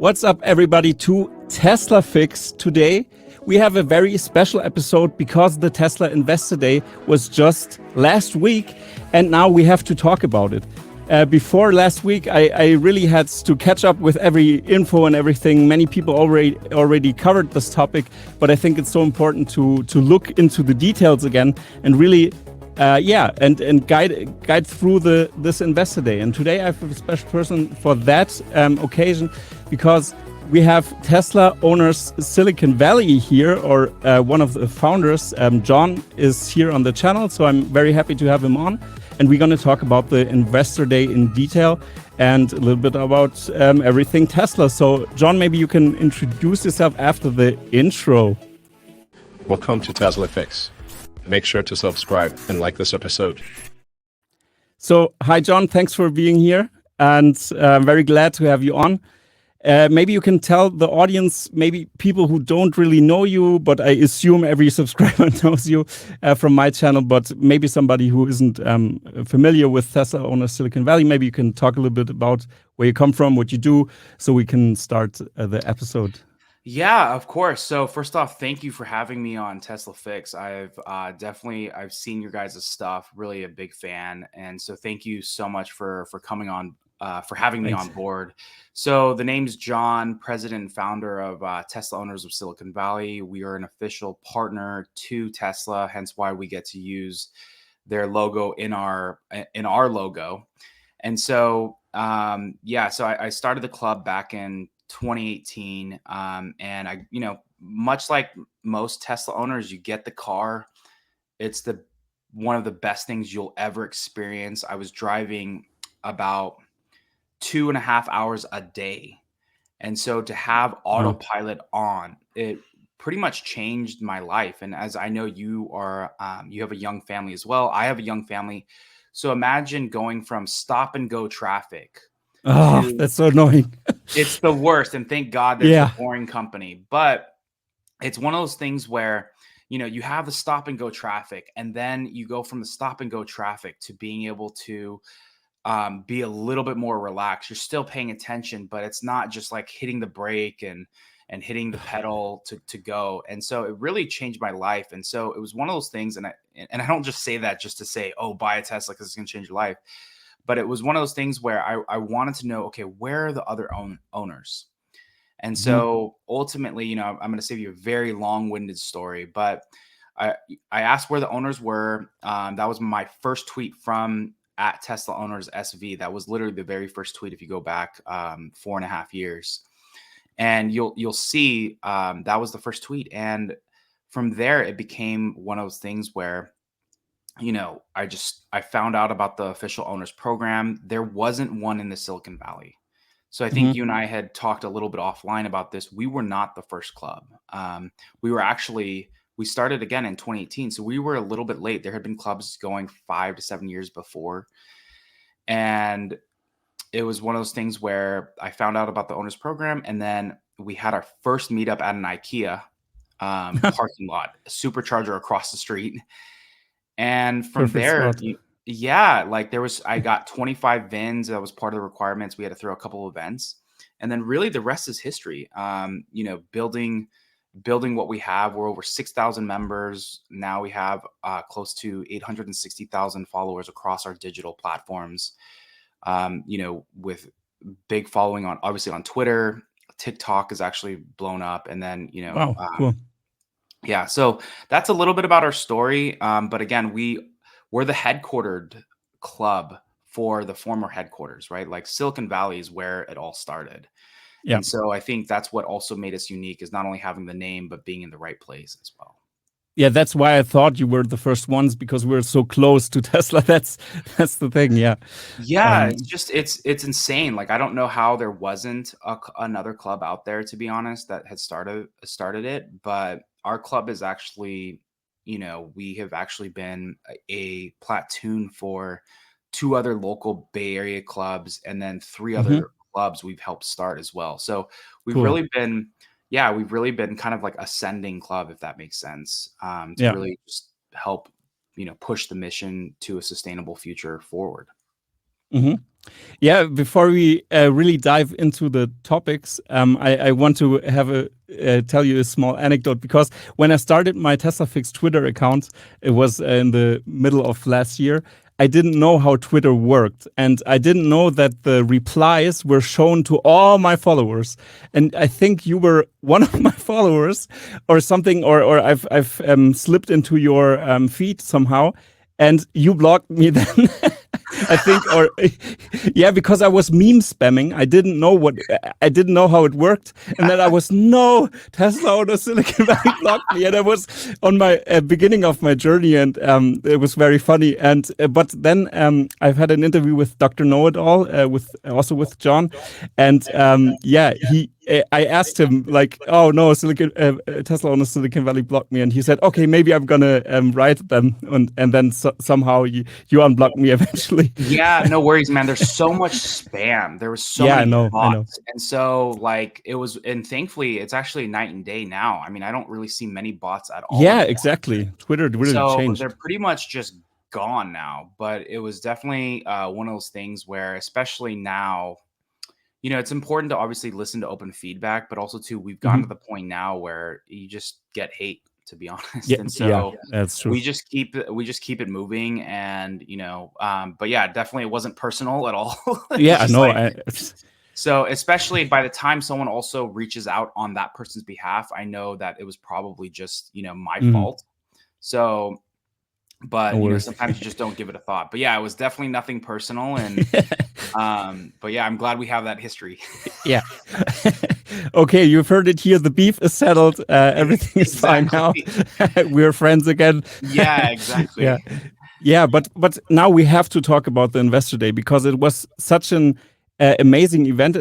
What's up, everybody, to Tesla Fix. Today we have a very special episode because the Tesla Investor Day was just last week and now we have to talk about it. Before last week, I really had to catch up with every info and everything. Many people already covered this topic, but I think it's so important to look into the details again and really and guide through this Investor Day. And today I have a special person for that occasion, because we have Tesla Owners Silicon Valley here, or one of the founders. John is here on the channel, so I'm very happy to have him on. And we're going to talk about the Investor Day in detail and a little bit about everything Tesla. So, John, maybe you can introduce yourself after the intro. Welcome to Tesla Fix. Make sure to subscribe and like this episode. So, hi, John. Thanks for being here. And I'm very glad to have you on. Maybe you can tell the audience, maybe people who don't really know you, but I assume every subscriber knows you from my channel, but maybe somebody who isn't familiar with Tesla Owners Silicon Valley, maybe you can talk a little bit about where you come from, what you do, so we can start the episode. Yeah, of course. So first off, thank you for having me on Tesla Fix. I've seen your guys' stuff, really a big fan. And so thank you so much for coming on, for having me on board. So the name's John, president and founder of Tesla Owners of Silicon Valley. We are an official partner to Tesla, hence why we get to use their logo in our logo. And so, so I started the club back in 2018. And I, much like most Tesla owners, you get the car. It's one of the best things you'll ever experience. I was driving about 2.5 hours a day. And so to have autopilot on, it pretty much changed my life. And as I know you have a young family as well. I have a young family. So imagine going from stop and go traffic. Oh, that's so annoying. It's the worst. And thank God there's a boring company. But it's one of those things where, you have the stop and go traffic, and then you go from the stop and go traffic to being able to be a little bit more relaxed. You're still paying attention, but it's not just like hitting the brake and hitting the pedal to go. And so it really changed my life. And so it was one of those things. And I don't just say that just to say, oh, buy a Tesla because it's going to change your life. But it was one of those things where I wanted to know, okay, where are the other owners? And so ultimately, I'm going to save you a very long-winded story, but I asked where the owners were. That was my first tweet from at TeslaOwnersSV. That was literally the very first tweet if you go back 4.5 years. And you'll see that was the first tweet. And from there, it became one of those things where, I found out about the official owners program. There wasn't one in the Silicon Valley. So I think you and I had talked a little bit offline about this. We were not the first club. We started again in 2018. So we were a little bit late. There had been clubs going 5 to 7 years before. And it was one of those things where I found out about the owners program. And then we had our first meetup at an IKEA parking lot, a supercharger across the street. And from there, I got 25 VINs. That was part of the requirements. We had to throw a couple of events. And then really the rest is history. Building what we have. We're over 6,000 members. Now we have close to 860,000 followers across our digital platforms, with big following obviously on Twitter. TikTok is actually blown up. And then, cool. Yeah, so that's a little bit about our story. But again, we're the headquartered club for the former headquarters, right? Like Silicon Valley is where it all started. Yeah. And so I think that's what also made us unique, is not only having the name, but being in the right place as well. Yeah, that's why I thought you were the first ones, because we're so close to Tesla. That's the thing. Yeah. Yeah, it's insane. Like, I don't know how there wasn't another club out there, to be honest, that had started it. But our club is actually, we have actually been a platoon for 2 other local Bay Area clubs, and then 3 other clubs we've helped start as well. So we've really been kind of like ascending club, if that makes sense, to really just help, push the mission to a sustainable future forward. Yeah, before we really dive into the topics, I want to have tell you a small anecdote, because when I started my Tesla Fix Twitter account, it was in the middle of last year. I didn't know how Twitter worked, and I didn't know that the replies were shown to all my followers. And I think you were one of my followers, or something, or I've slipped into your feed somehow, and you blocked me then. I think, or yeah, because I was meme spamming. I didn't know how it worked, and then I was no Tesla owner Silicon Valley blocked me, and I was on my beginning of my journey, and it was very funny. And but then I've had an interview with Dr. Know It All, with John, and yeah, I asked him like, "Oh no, Tesla owner Silicon Valley blocked me," and he said, "Okay, maybe I'm gonna write them," and then somehow you unblocked me eventually. Yeah, no worries, man. There's so much spam. There was so Yeah, many I know. bots. And so like it was, and thankfully it's actually night and day now. I mean, I don't really see many bots at all Yeah, anymore. exactly. Twitter really So changed. they're pretty much just gone now. But it was definitely one of those things where, especially now, it's important to obviously listen to open feedback, but also too, we've gotten to the point now where you just get hate, to be honest. Yeah, And yeah, so that's true. we just keep it moving. And but yeah, definitely it wasn't personal at all. It's Yeah, I just know. like, so especially by the time someone also reaches out on that person's behalf, I know that it was probably just my fault. So No but worries. sometimes you just don't give it a thought. But yeah, it was definitely nothing personal. And but yeah, I'm glad we have that history. Yeah. Okay, you've heard it here. The beef is settled. Everything is fine now. We're friends again. Yeah, exactly. Yeah. Yeah, but now we have to talk about the Investor Day, because it was such an amazing event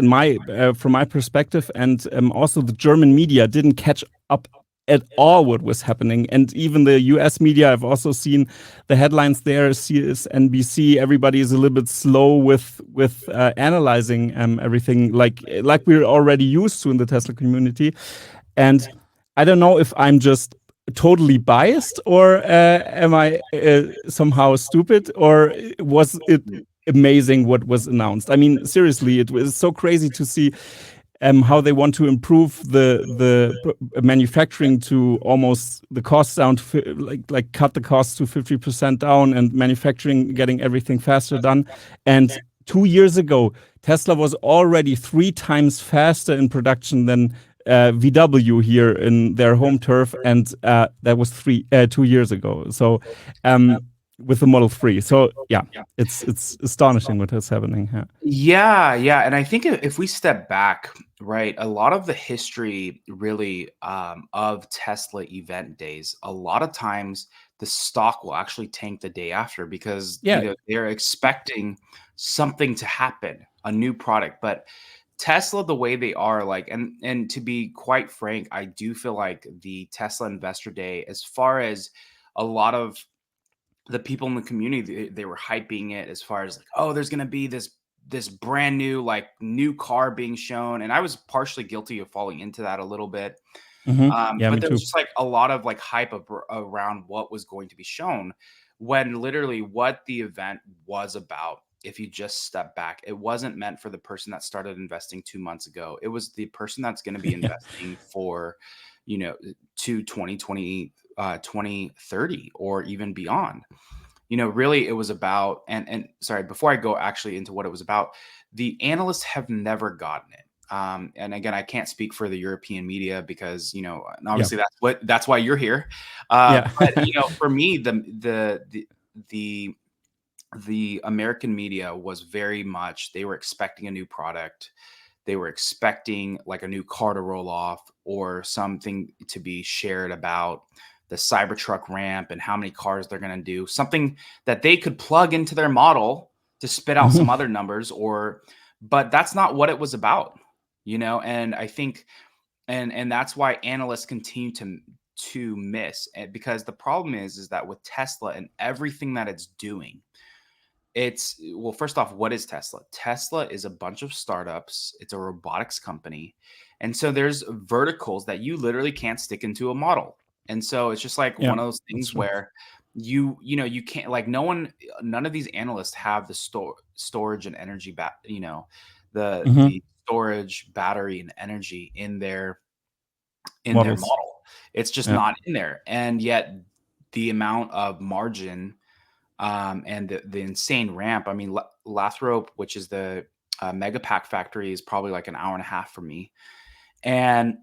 from my perspective, and also the German media didn't catch up at all what was happening, and even the U.S. media. I've also seen the headlines there. CNBC. Everybody is a little bit slow with analyzing everything, like we're already used to in the Tesla community, and I don't know if I'm just totally biased, or am I somehow stupid, or was it amazing what was announced? I mean, seriously, it was so crazy to see how they want to improve the manufacturing to almost the costs down to like cut the costs to 50% down, and manufacturing getting everything faster done. And 2 years ago, Tesla was already 3 times faster in production than VW here in their home turf, and that was 2 years ago. So with the Model 3. So yeah, it's astonishing what is happening here. Yeah. And I think if we step back, right, a lot of the history really of Tesla event days, a lot of times the stock will actually tank the day after, because Yeah. they're expecting something to happen, a new product. But Tesla, the way they are, like, and to be quite frank, I do feel like the Tesla Investor Day, as far as a lot of the people in the community, they were hyping it as far as like, oh, there's gonna be this brand new, like, new car being shown, and I was partially guilty of falling into that a little bit. Yeah, But me there was too. just like a lot of like hype around what was going to be shown, when literally what the event was about, if you just step back, it wasn't meant for the person that started investing 2 months ago. It was the person that's going to be Yeah. investing for, to 2020, 2030, or even beyond. Really it was about, and sorry, before I go actually into what it was about, the analysts have never gotten it. And again, I can't speak for the European media, because and Yeah. obviously that's why you're here. Yeah. But for me, the American media was very much, they were expecting a new product. They were expecting like a new car to roll off, or something to be shared about the Cybertruck ramp and how many cars they're going to do, something that they could plug into their model to spit out some other numbers, but that's not what it was about, and I think, and that's why analysts continue to miss it, because the problem is that with Tesla and everything that it's doing, well, first off, what is Tesla? Tesla is a bunch of startups. It's a robotics company. And so there's verticals that you literally can't stick into a model. And so it's just like Yeah. one of those That's things true. where you can't, like, none of these analysts have the storage and energy Hmm. the storage, battery, and energy in their Models. model. It's just Yeah. not in there. And yet the amount of margin, and the insane ramp. I mean, Lathrop, which is the mega pack factory, is probably like an hour and a half from me. And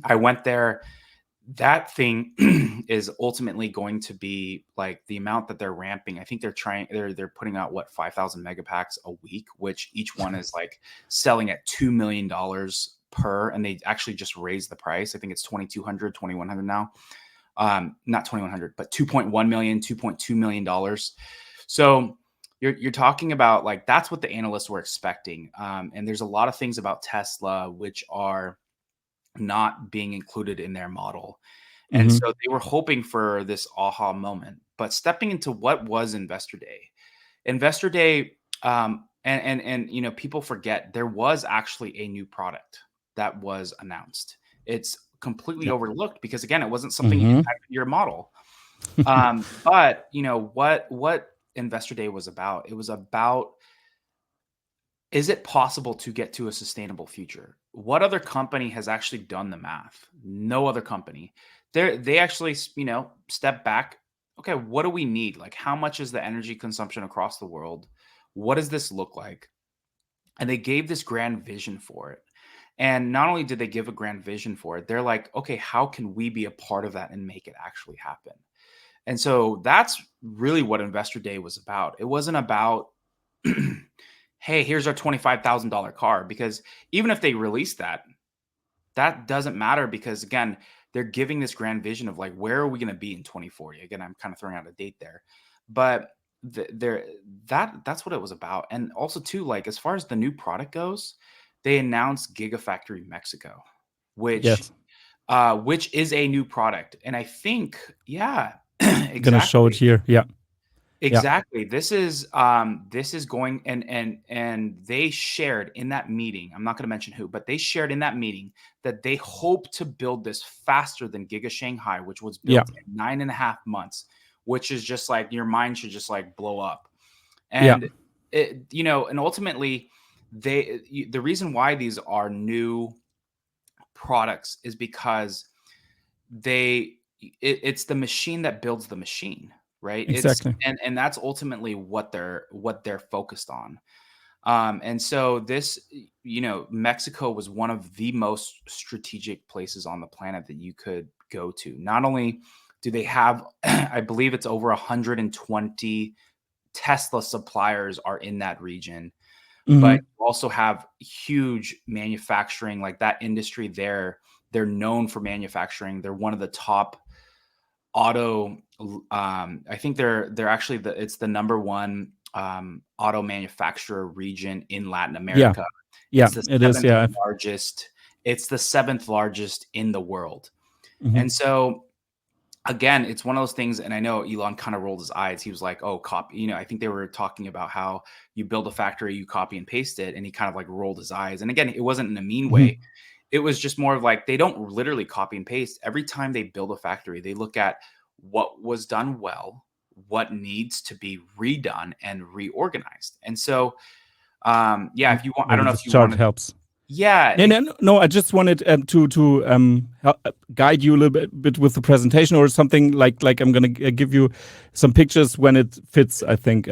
I went there. That thing is ultimately going to be like the amount that they're ramping. I think they're putting out what, 5,000 mega packs a week, which each one is like selling at $2 million per. And they actually just raised the price. I think it's 2,200, 2,100 now. Not 2,100, but 2.1 million, $2.2 million. So you're talking about, like, that's what the analysts were expecting. And there's a lot of things about Tesla which are not being included in their model. And Hmm. so they were hoping for this aha moment. But stepping into what was Investor Day, and people forget there was actually a new product that was announced. It's completely Yeah. overlooked because, again, it wasn't something Hmm. impacting your model. But what Investor Day was about? It was about, is it possible to get to a sustainable future? What other company has actually done the math? No other company. They actually, step back. Okay, what do we need? Like, how much is the energy consumption across the world? What does this look like? And they gave this grand vision for it. And not only did they give a grand vision for it, they're like, okay, how can we be a part of that and make it actually happen? And so that's really what Investor Day was about. It wasn't about, hey, here's our $25,000 car, because even if they release that, that doesn't matter, because, again, they're giving this grand vision of, like, where are we going to be in 2040? Again, I'm kind of throwing out a date there, but that's what it was about. And also, too, like, as far as the new product goes, they announced Gigafactory Mexico, which Yes. which is a new product. And I think, yeah, Gonna show it exactly. here. Yeah. Yeah. Exactly. This is going, and they shared in that meeting. I'm not going to mention who, but they shared in that meeting that they hope to build this faster than Giga Shanghai, which was Yeah. built in 9.5 months, which is just like, your mind should just, like, blow up. Yeah. And and ultimately, the reason why these are new products is because it's the machine that builds the machine, right? Exactly. And that's ultimately what they're focused on. And so Mexico was one of the most strategic places on the planet that you could go to. Not only do they have, I believe it's over 120 Tesla suppliers are in that region, but Hmm. you also have huge manufacturing, like that industry there. They're known for manufacturing. They're one of the top auto. I think they're actually it's the number one auto manufacturer region in Latin Yeah. America. Yeah. It's the It is. seventh Yeah. largest. It's the seventh largest in the world. Hmm. And so, again, it's one of those things. And I know Elon kind of rolled his eyes. He was like, "Oh, copy." I think they were talking about how you build a factory, you copy and paste it, and he kind of like rolled his eyes. And again, it wasn't in a mean Hmm. way. It was just more of like, they don't literally copy and paste. Every time they build a factory, they look at what was done well, what needs to be redone and reorganized. And so, yeah, if you want, I don't Maybe know this if you chart wanted, helps. yeah, No, no, no, no. I just wanted to guide you a little bit with the presentation or something, like I'm gonna give you some pictures when it fits. I think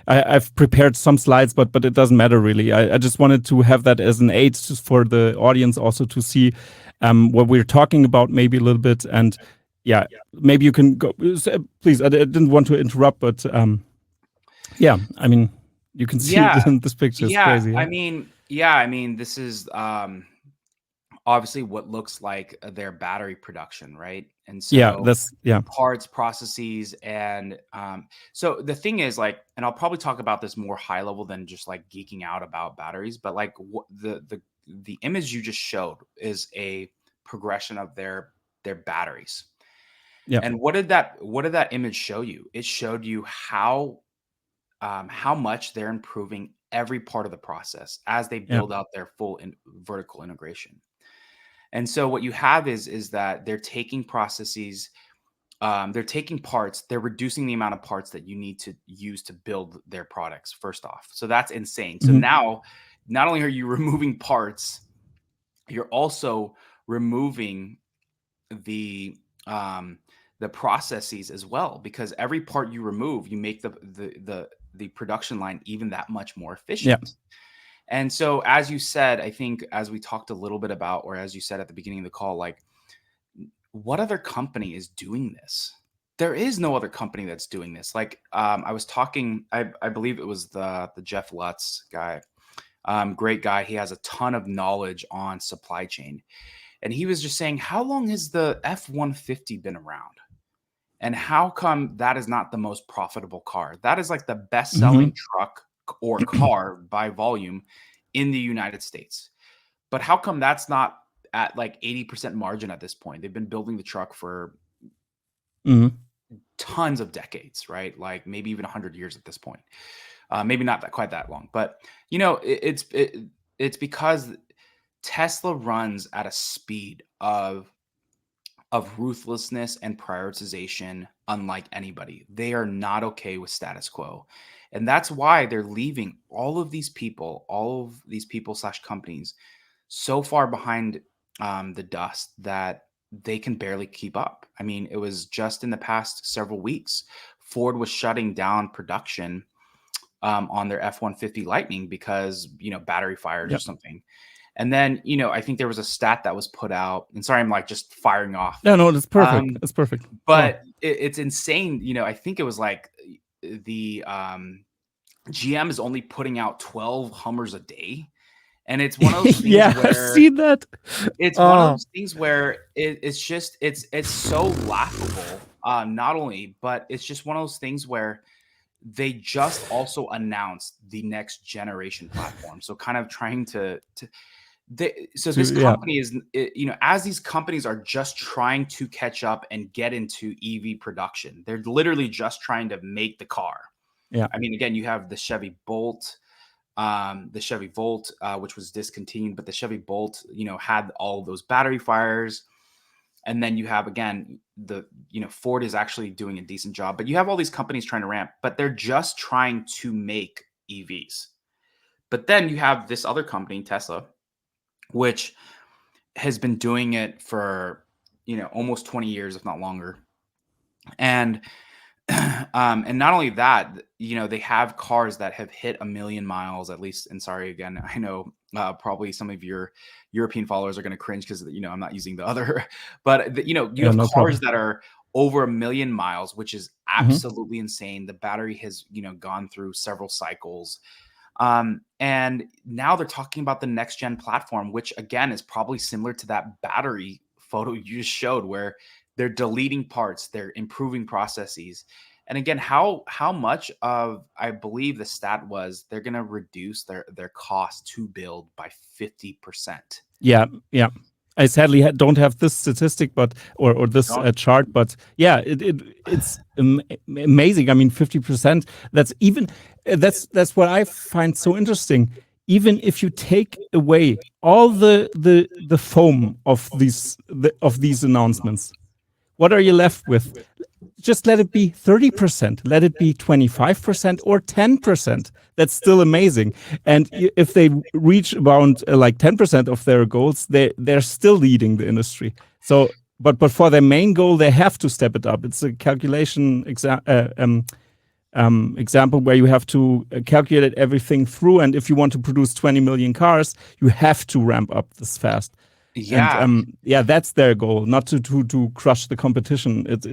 I've prepared some slides, but it doesn't matter really. I just wanted to have that as an aid just for the audience also to see what we're talking about maybe a little bit. And yeah, maybe you can go. Please, I didn't want to interrupt, but yeah, I mean you can see it yeah, in this picture. It's yeah. crazy. Yeah. I mean, this is obviously what looks like their battery production, right? And Yeah. so That's yeah. parts, processes, and so the thing is, like, and I'll probably talk about this more high level than just like geeking out about batteries, but like, the image you just showed is a progression of their batteries. Yeah. And what did that image show you? It showed you how much they're improving every part of the process as they Yeah. build out their full vertical integration. And so what you have is that they're taking processes, they're taking parts, they're reducing the amount of parts that you need to use to build their products, first off. So that's insane. So now, not only are you removing parts, you're also removing the processes as well, because every part you remove, you make the production line even that much more efficient. And so, as you said, I think as we talked a little bit about, or as you said at the beginning of the call, like, what other company is doing this? There is no other company that's doing this. Like, I was talking, I believe it was the Jeff Lutz guy, great guy. He has a ton of knowledge on supply chain, and he was just saying, how long has the F-150 been around? And how come that is not the most profitable car? That is like the best-selling truck or car by volume in the United States. But how come that's not at like 80% margin at this point? They've been building the truck for tons of decades, right? Like maybe even 100 years at this point. Maybe not quite that long. But, you know, it's because Tesla runs at a speed of ruthlessness and prioritization unlike anybody. They are not okay with status quo. And that's why they're leaving all of these people slash companies so far behind the dust that they can barely keep up. I mean, it was just in the past several weeks, Ford was shutting down production on their F-150 Lightning because, you know, battery fires or something. And then, you know, I think there was a stat that was put out, and sorry, I'm like just firing off. No, that's perfect. That's perfect. But it's insane. You know, I think it was like the GM is only putting out 12 Hummers a day. And it's one of those things where I've seen that. It's one of those things where it's just, it's so laughable. Not only, but it's just one of those things where they just also announced the next generation platform. So kind of trying this company is, you know, as these companies are just trying to catch up and get into EV production, they're literally just trying to make the car. Yeah. I mean, again, you have the Chevy Bolt, which was discontinued, but the Chevy Bolt, you know, had all of those battery fires. And then you have, again, Ford is actually doing a decent job, but you have all these companies trying to ramp, but they're just trying to make EVs. But then you have this other company, Tesla, which has been doing it for, you know, almost 20 years, if not longer. And and not only that, you know, they have cars that have hit 1 million miles at least. And sorry, again, I know probably some of your European followers are going to cringe because, you know, I'm not using the other, but you have no cars problem. that are over 1 million miles, which is absolutely insane. The battery has, you know, gone through several cycles. And now they're talking about the next gen platform, which again is probably similar to that battery photo you just showed, where they're deleting parts, they're improving processes. And again, how much of, I believe the stat was, they're going to reduce their cost to build by 50%. Yeah. I sadly don't have this statistic, but or this chart, but yeah, it's amazing. I mean, 50%. That's what I find so interesting. Even if you take away all the foam of these announcements, what are you left with? Just let it be 30%, let it be 25% or 10%. That's still amazing. And if they reach around like 10% of their goals, they're still leading the industry. So, but for their main goal, they have to step it up. It's a calculation example where you have to calculate everything through. And if you want to produce 20 million cars, you have to ramp up this fast. Yeah. And, that's their goal, not to crush the competition. It's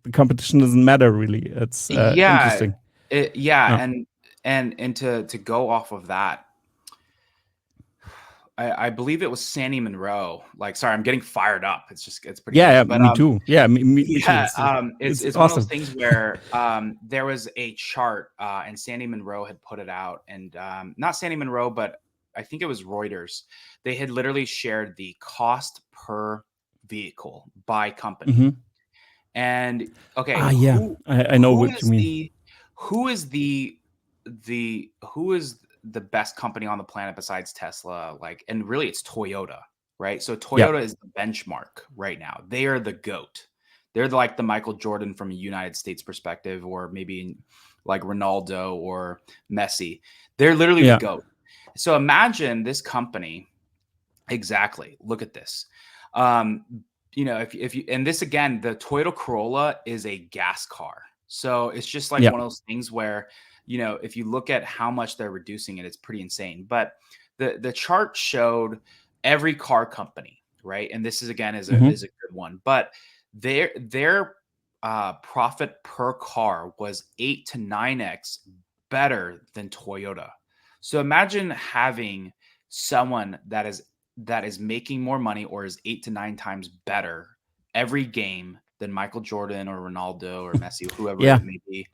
the competition doesn't matter really. It's interesting. And to go off of that, I believe it was Sandy Monroe. Like, sorry, I'm getting fired up. It's pretty funny. But, me too. Me too. It's awesome. One of those things where there was a chart and Sandy Monroe had put it out, and not Sandy Monroe, but I think it was Reuters. They had literally shared the cost per vehicle by company. And okay, I know what you mean. Who is the best company on the planet besides Tesla? Like, and really it's Toyota, right? So Toyota is the benchmark right now. They are the GOAT. They're like the Michael Jordan from a United States perspective, or maybe like Ronaldo or Messi. They're literally the GOAT. So imagine this company. Exactly. Look at this. If you, and this again, the Toyota Corolla is a gas car. So it's just like one of those things where, if you look at how much they're reducing it, it's pretty insane. But the chart showed every car company, right? And this is again is a good one. But their profit per car was 8 to 9x better than Toyota. So imagine having someone that is making more money or is 8 to 9 times better every game than Michael Jordan or Ronaldo or Messi, whoever it may be.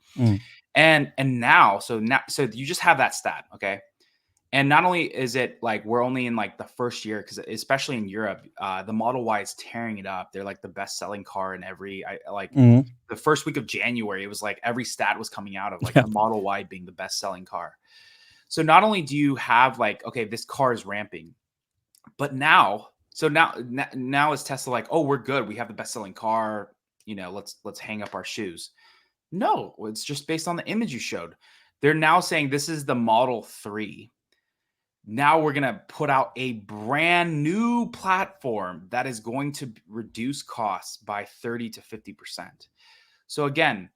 And now you just have that stat, okay? And not only is it like we're only in like the first year, because especially in Europe, the Model Y is tearing it up. They're like the best selling car in every the first week of January, it was like every stat was coming out of like the Model Y being the best selling car. So not only do you have like, okay, this car is ramping, but now is Tesla like, oh, we're good. We have the best selling car. Let's hang up our shoes. No, it's just based on the image you showed. They're now saying this is the Model 3. Now we're going to put out a brand new platform that is going to reduce costs by 30 to 50%. So again,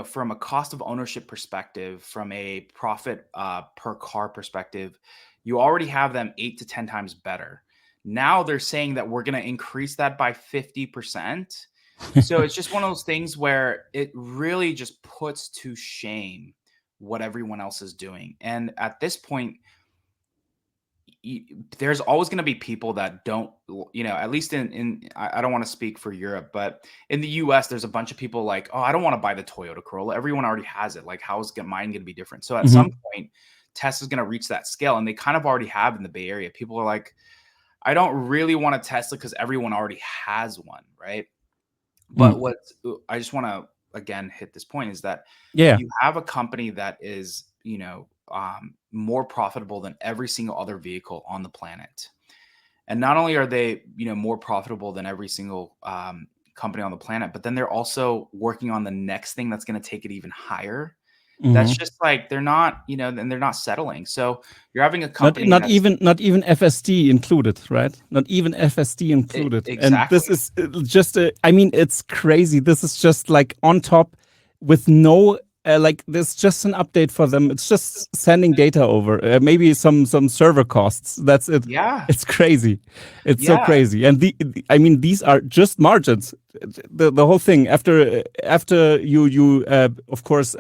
from a cost of ownership perspective, from a profit per car perspective, you already have them 8 to 10 times better. Now they're saying that we're going to increase that by 50%. So it's just one of those things where it really just puts to shame what everyone else is doing. And at this point, there's always going to be people that don't, at least I don't want to speak for Europe, but in the US, there's a bunch of people like, oh, I don't want to buy the Toyota Corolla. Everyone already has it. Like, how is mine going to be different? So at some point, Tesla's going to reach that scale, and they kind of already have in the Bay Area. People are like, I don't really want a Tesla because everyone already has one, right? But what I just want to again hit this point is that you have a company that is, more profitable than every single other vehicle on the planet. And not only are they, more profitable than every single company on the planet, but then they're also working on the next thing that's going to take it even higher. That's just like they're not, and they're not settling. So you're having a company not even FSD included, right? Not even FSD included. Exactly. And this is just it's crazy. This is just like on top with no there's just an update for them. It's just sending data over, maybe some server costs. That's it. Yeah, it's crazy. It's so crazy. And these are just margins. The whole thing after you of course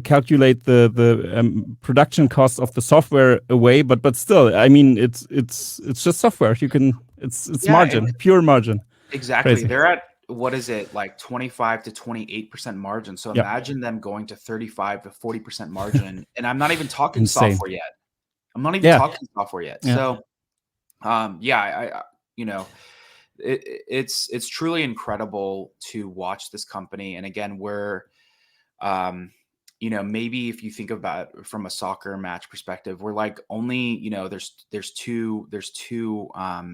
calculate the production cost of the software away, but still, it's just software. It's margin, pure margin. Exactly. Crazy. They're at, what is it, like 25 to 28% margin. So imagine them going to 35 to 40% margin. And I'm not even talking software yet. So, it's truly incredible to watch this company. And again, we're, maybe if you think about it from a soccer match perspective, we're like only, there's two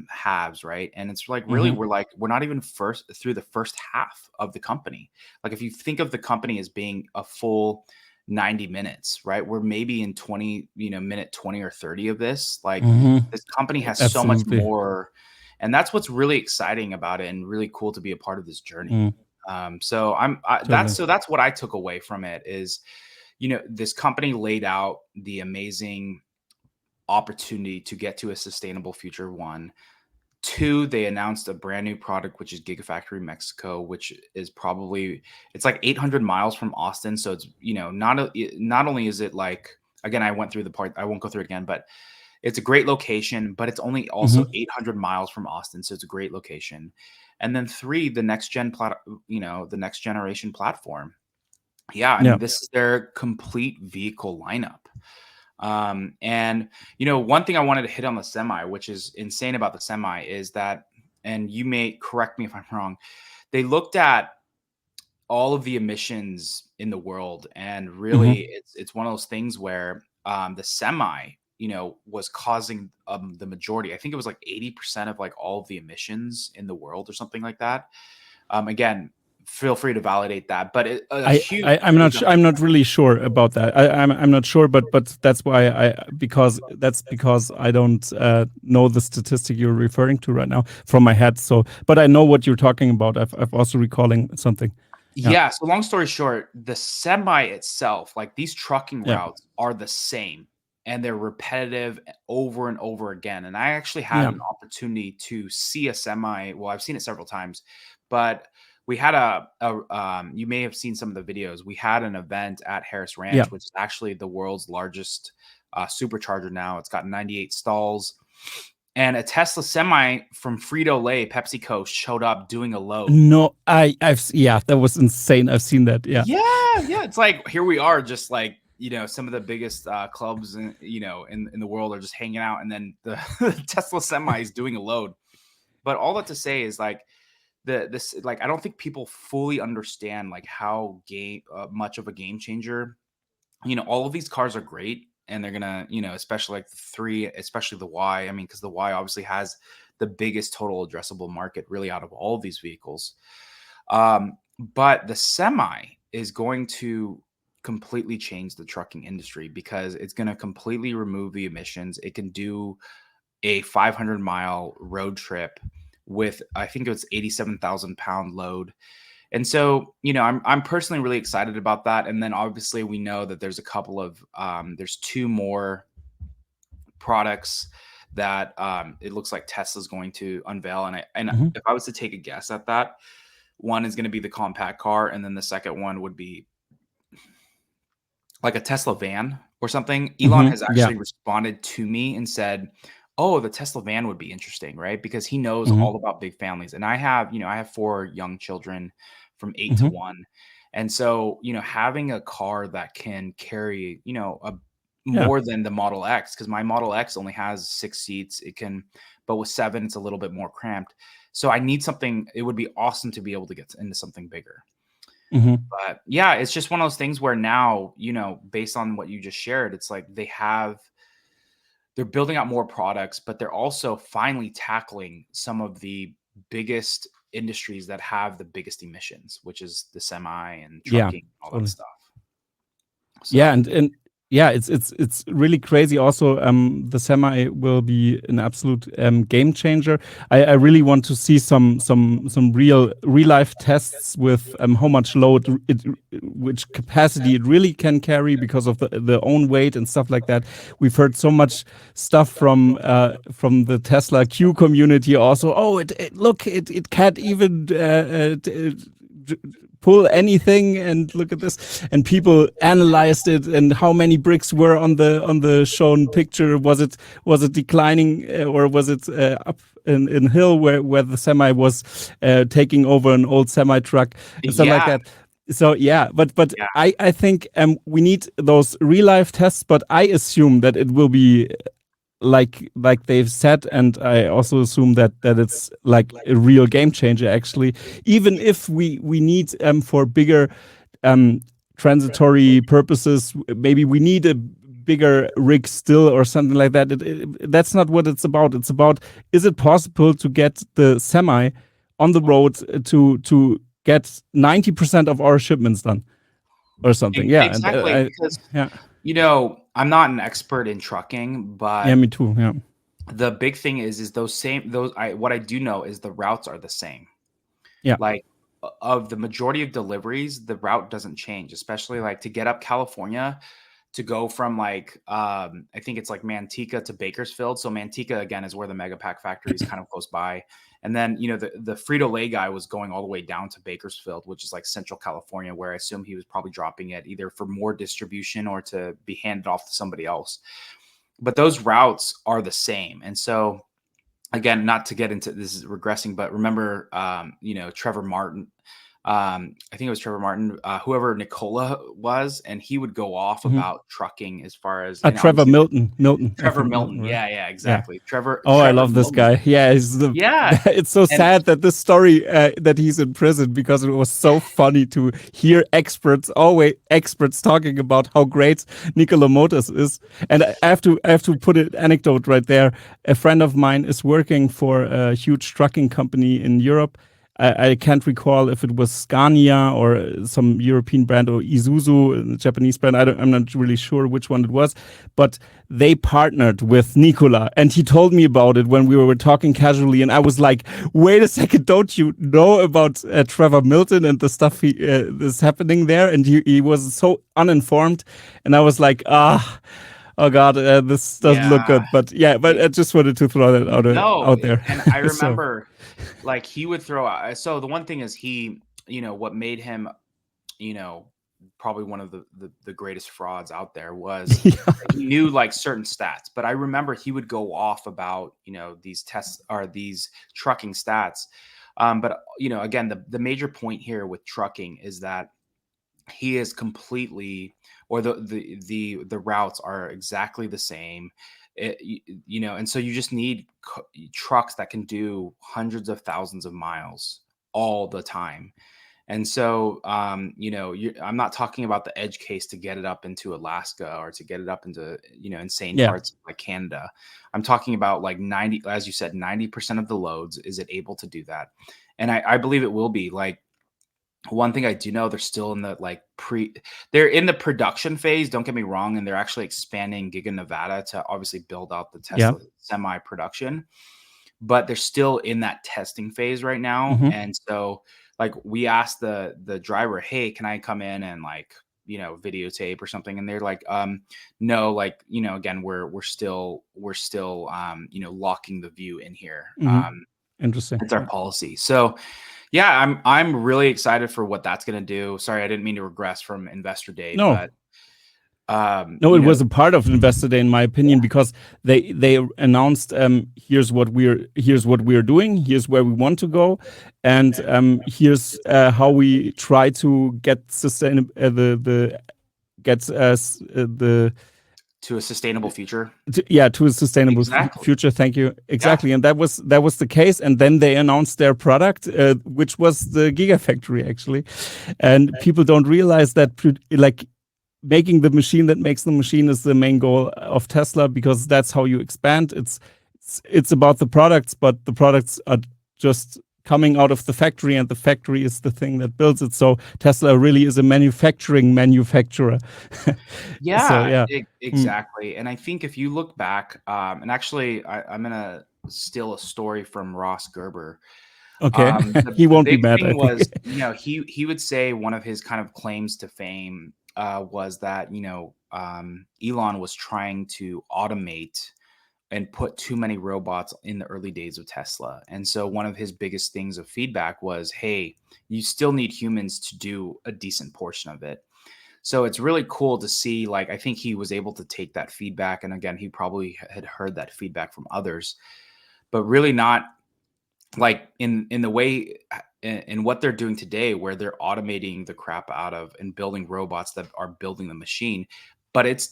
halves, right? And it's like really we're not even through the first half of the company. Like if you think of the company as being a full 90 minutes, right? We're maybe in 20, minute 20 or 30 of this. Like this company has so much more. And that's what's really exciting about it and really cool to be a part of this journey. That's what I took away from it is, this company laid out the amazing opportunity to get to a sustainable future. 1, 2, they announced a brand new product, which is Gigafactory Mexico, which is it's like 800 miles from Austin. So it's, not only is it like, again, I went through the part, I won't go through it again, but it's a great location, but it's only also 800 miles from Austin. So it's a great location. And then 3, the next generation platform. This is their complete vehicle lineup. And one thing I wanted to hit on the Semi, which is insane about the Semi, is that, and you may correct me if I'm wrong, they looked at all of the emissions in the world, and really it's one of those things where the Semi, was causing the majority. I think it was like 80% of like all of the emissions in the world or something like that. Again, feel free to validate that, but I'm not really sure about that. I'm not sure, but that's why because I don't know the statistic you're referring to right now from my head. So, but I know what you're talking about. I've also recalling something. Yeah. So long story short, the semi itself, like these trucking routes are the same and they're repetitive over and over again. And I actually had an opportunity to see a semi. Well, I've seen it several times, but we had you may have seen some of the videos. We had an event at Harris Ranch, which is actually the world's largest supercharger now. It's got 98 stalls. And a Tesla semi from Frito-Lay, PepsiCo, showed up doing a load. No, that was insane. I've seen that. Yeah. It's like, here we are, just like, some of the biggest clubs in the world are just hanging out, and then the Tesla semi is doing a load. But all that to say is like I don't think people fully understand like how much of a game changer. All of these cars are great. And they're gonna, especially like the 3, especially the Y. I mean, because the Y obviously has the biggest total addressable market really out of all of these vehicles. But the semi is going to completely change the trucking industry because it's going to completely remove the emissions. It can do a 500-mile road trip with, I think it was 87,000 pound load. And so, I'm personally really excited about that. And then obviously we know that there's a couple of, there's 2 more products that it looks like Tesla's going to unveil. And if I was to take a guess at that, one is going to be the compact car. And then the second one would be like a Tesla van or something. Elon has actually responded to me and said, oh, the Tesla van would be interesting, right? Because he knows all about big families. And I have 4 young children from 8 to 1. And so, having a car that can carry, more than the Model X, because my Model X only has 6 seats. But with 7, it's a little bit more cramped. So I need something. It would be awesome to be able to get into something bigger. But yeah, it's just one of those things where now, based on what you just shared, it's like they're building out more products, but they're also finally tackling some of the biggest industries that have the biggest emissions, which is the semi and trucking, all that stuff. So. Yeah, and it's really crazy. Also, the semi will be an absolute game changer. I really want to see some real life tests with how much load which capacity it really can carry because of the own weight and stuff like that. We've heard so much stuff from the Tesla Q community. Also, it can't even pull anything, and look at this. And people analyzed it and how many bricks were on the shown picture. Was it declining or was it up in hill where the semi was taking over an old semi truck and stuff like that. So but I think we need those real life tests, but I assume that it will be like they've said, and I also assume that it's like a real game changer actually, even if we need for bigger transitory purposes, maybe we need a bigger rig still or something like that. That's not what it's about. It's about, is it possible to get the semi on the road to get 90% of our shipments done or something? Yeah, exactly. Because I'm not an expert in trucking, but me too. Yeah, the big thing is what I do know is the routes are the same. Yeah, like of the majority of deliveries, the route doesn't change, especially like to get up California, to go from like I think it's like Manteca to Bakersfield. So Manteca again is where the Mega Pack factory is kind of close by. And then, the Frito-Lay guy was going all the way down to Bakersfield, which is like Central California, where I assume he was probably dropping it either for more distribution or to be handed off to somebody else. But those routes are the same. And so, again, not to get into this is regressing, but remember, Trevor Martin I think it was Trevor Martin, whoever Nicola was, and he would go off about trucking as far as, and Trevor obviously Milton, I Trevor think Milton. Right? Yeah, Yeah. exactly. Trevor Oh, I Trevor love this Milton. guy. Yeah, Yeah. it's so And sad that this story that he's in prison, because it was so funny to hear experts talking about how great Nikola Motors is. And I have to put an anecdote right there. A friend of mine is working for a huge trucking company in Europe. I can't recall if it was Scania or some European brand, or Isuzu, a Japanese brand. I'm not really sure which one it was, but they partnered with Nikola, and he told me about it when we were talking casually, and I was like, wait a second, don't you know about Trevor Milton and the stuff he is happening there? And he was so uninformed, and I was like, oh God, this doesn't look yeah, good. But yeah, but I just wanted to throw that no, out there. and I So remember like he would throw out. So the one thing is what made him, probably one of the greatest frauds out there was yeah, he knew like certain stats. But I remember he would go off about, these tests or these trucking stats. But again, the major point here with trucking is that he is completely, or the routes are exactly the same. And so you just need trucks that can do hundreds of thousands of miles all the time. And so, I'm not talking about the edge case to get it up into Alaska or to get it up into, insane yeah. parts like Canada. I'm talking about like 90, as you said, 90% of the loads. Is it able to do that? And I believe it will be. Like, one thing I do know, they're still in the they're in the production phase. Don't get me wrong. And they're actually expanding Giga Nevada to obviously build out the Yeah. Tesla semi production, but they're still in that testing phase right now. Hmm. And so like we asked the driver, hey, can I come in and like, videotape or something? And they're like, no, like, again, we're still locking the view in here. Hmm. Interesting. It's our policy. So yeah, I'm really excited for what that's going to do. Sorry, I didn't mean to regress from Investor Day, No, but no, it was a part of Investor Day, in my opinion, because they announced here's what we're doing, here's where we want to go, and here's how we try to get sustainable the to a sustainable future. to a sustainable Exactly. future. Thank you. Yeah. Exactly, and that was the case. And then they announced their product, which was the Gigafactory, actually. And people don't realize that, like, making the machine that makes the machine is the main goal of Tesla, because that's how you expand. It's about the products, but the products are just coming out of the factory, and the factory is the thing that builds it. So Tesla really is a manufacturer. Yeah, So yeah. exactly. And I think if you look back, and actually I'm gonna steal a story from Ross Gerber. Okay. He The won't be big mad, I thing think. was, he would say one of his kind of claims to fame was that, Elon was trying to automate and put too many robots in the early days of Tesla. And so one of his biggest things of feedback was, hey, you still need humans to do a decent portion of it. So it's really cool to see, like, I think he was able to take that feedback. And again, he probably had heard that feedback from others, but really not like in the way in what they're doing today, where they're automating the crap out of and building robots that are building the machine. But it's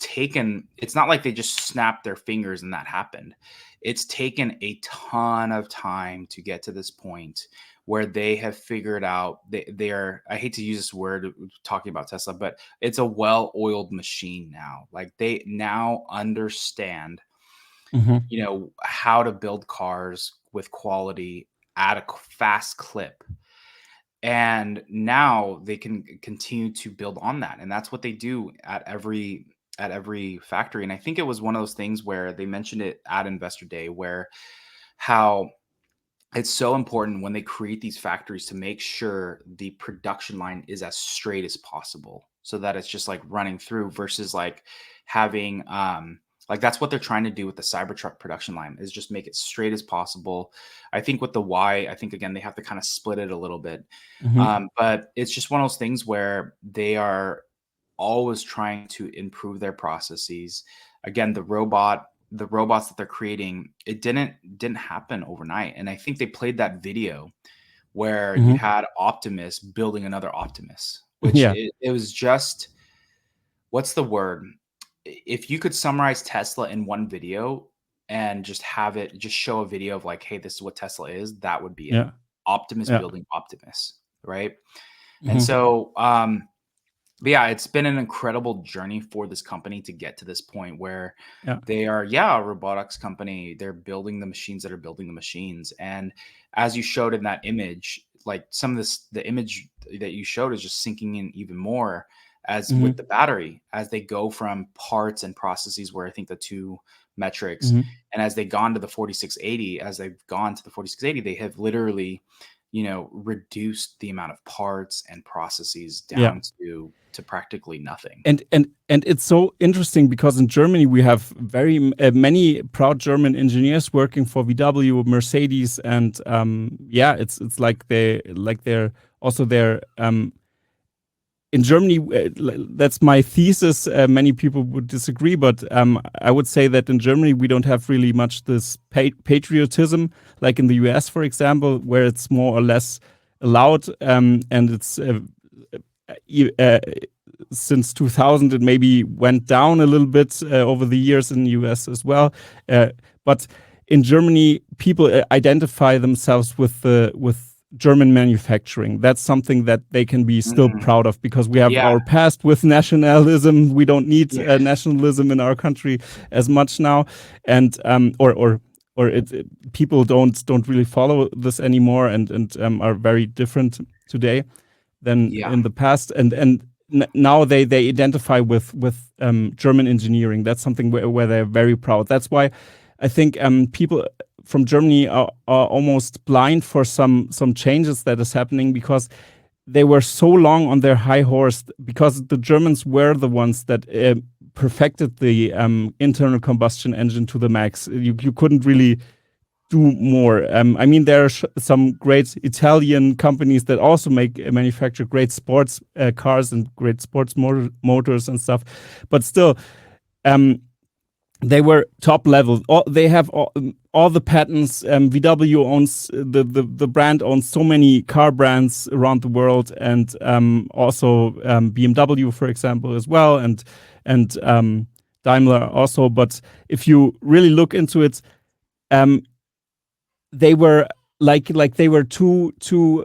not like they just snapped their fingers and that happened. It's taken a ton of time to get to this point where they have figured out they're, I hate to use this word talking about Tesla, but it's a well-oiled machine now. Like, they now understand Mhm. how to build cars with quality at a fast clip. And now they can continue to build on that. And that's what they do at every factory. And I think it was one of those things where they mentioned it at Investor Day, where how it's so important when they create these factories to make sure the production line is as straight as possible, so that it's just like running through, versus like having like, that's what they're trying to do with the Cybertruck production line, is just make it straight as possible. I think with the Y, I think again they have to kind of split it a little bit. Mhm. But it's just one of those things where they are always trying to improve their processes. Again, the robots that they're creating, it didn't happen overnight. And I think they played that video where you had Optimus building another Optimus, which it was just, what's the word? If you could summarize Tesla in one video and just show a video of like, hey, this is what Tesla is, that would be it. Optimus building Optimus, right? And so, but yeah, it's been an incredible journey for this company to get to this point where they are, a robotics company. They're building the machines that are building the machines. And as you showed in that image, like some of this, the image that you showed is just sinking in even more as with the battery, as they go from parts and processes, where I think the two metrics, and as they've gone to the 4680, they have literally, reduced the amount of parts and processes down to practically nothing. And it's so interesting because in Germany we have very many proud German engineers working for VW, Mercedes, and it's like they're also there. In Germany, that's my thesis. Many people would disagree, but I would say that in Germany we don't have really much this patriotism, like in the US, for example, where it's more or less allowed, and it's since 2000 it maybe went down a little bit over the years in the US as well. But in Germany, people identify themselves with German manufacturing. That's something that they can be still proud of, because we have our past with nationalism. We don't need nationalism in our country as much now, and people don't really follow this anymore, and are very different today than in the past. And now they identify with German engineering. That's something where they're very proud. That's why I think people from Germany are almost blind for some changes that is happening, because they were so long on their high horse, because the Germans were the ones that perfected the internal combustion engine to the max. You couldn't really do more. I mean, there are some great Italian companies that also manufacture great sports cars and great sports motors and stuff, but still, they were top level. They have all the patents. VW owns the brand owns so many car brands around the world, and also BMW, for example, as well, and Daimler also. But if you really look into it, they were like they were too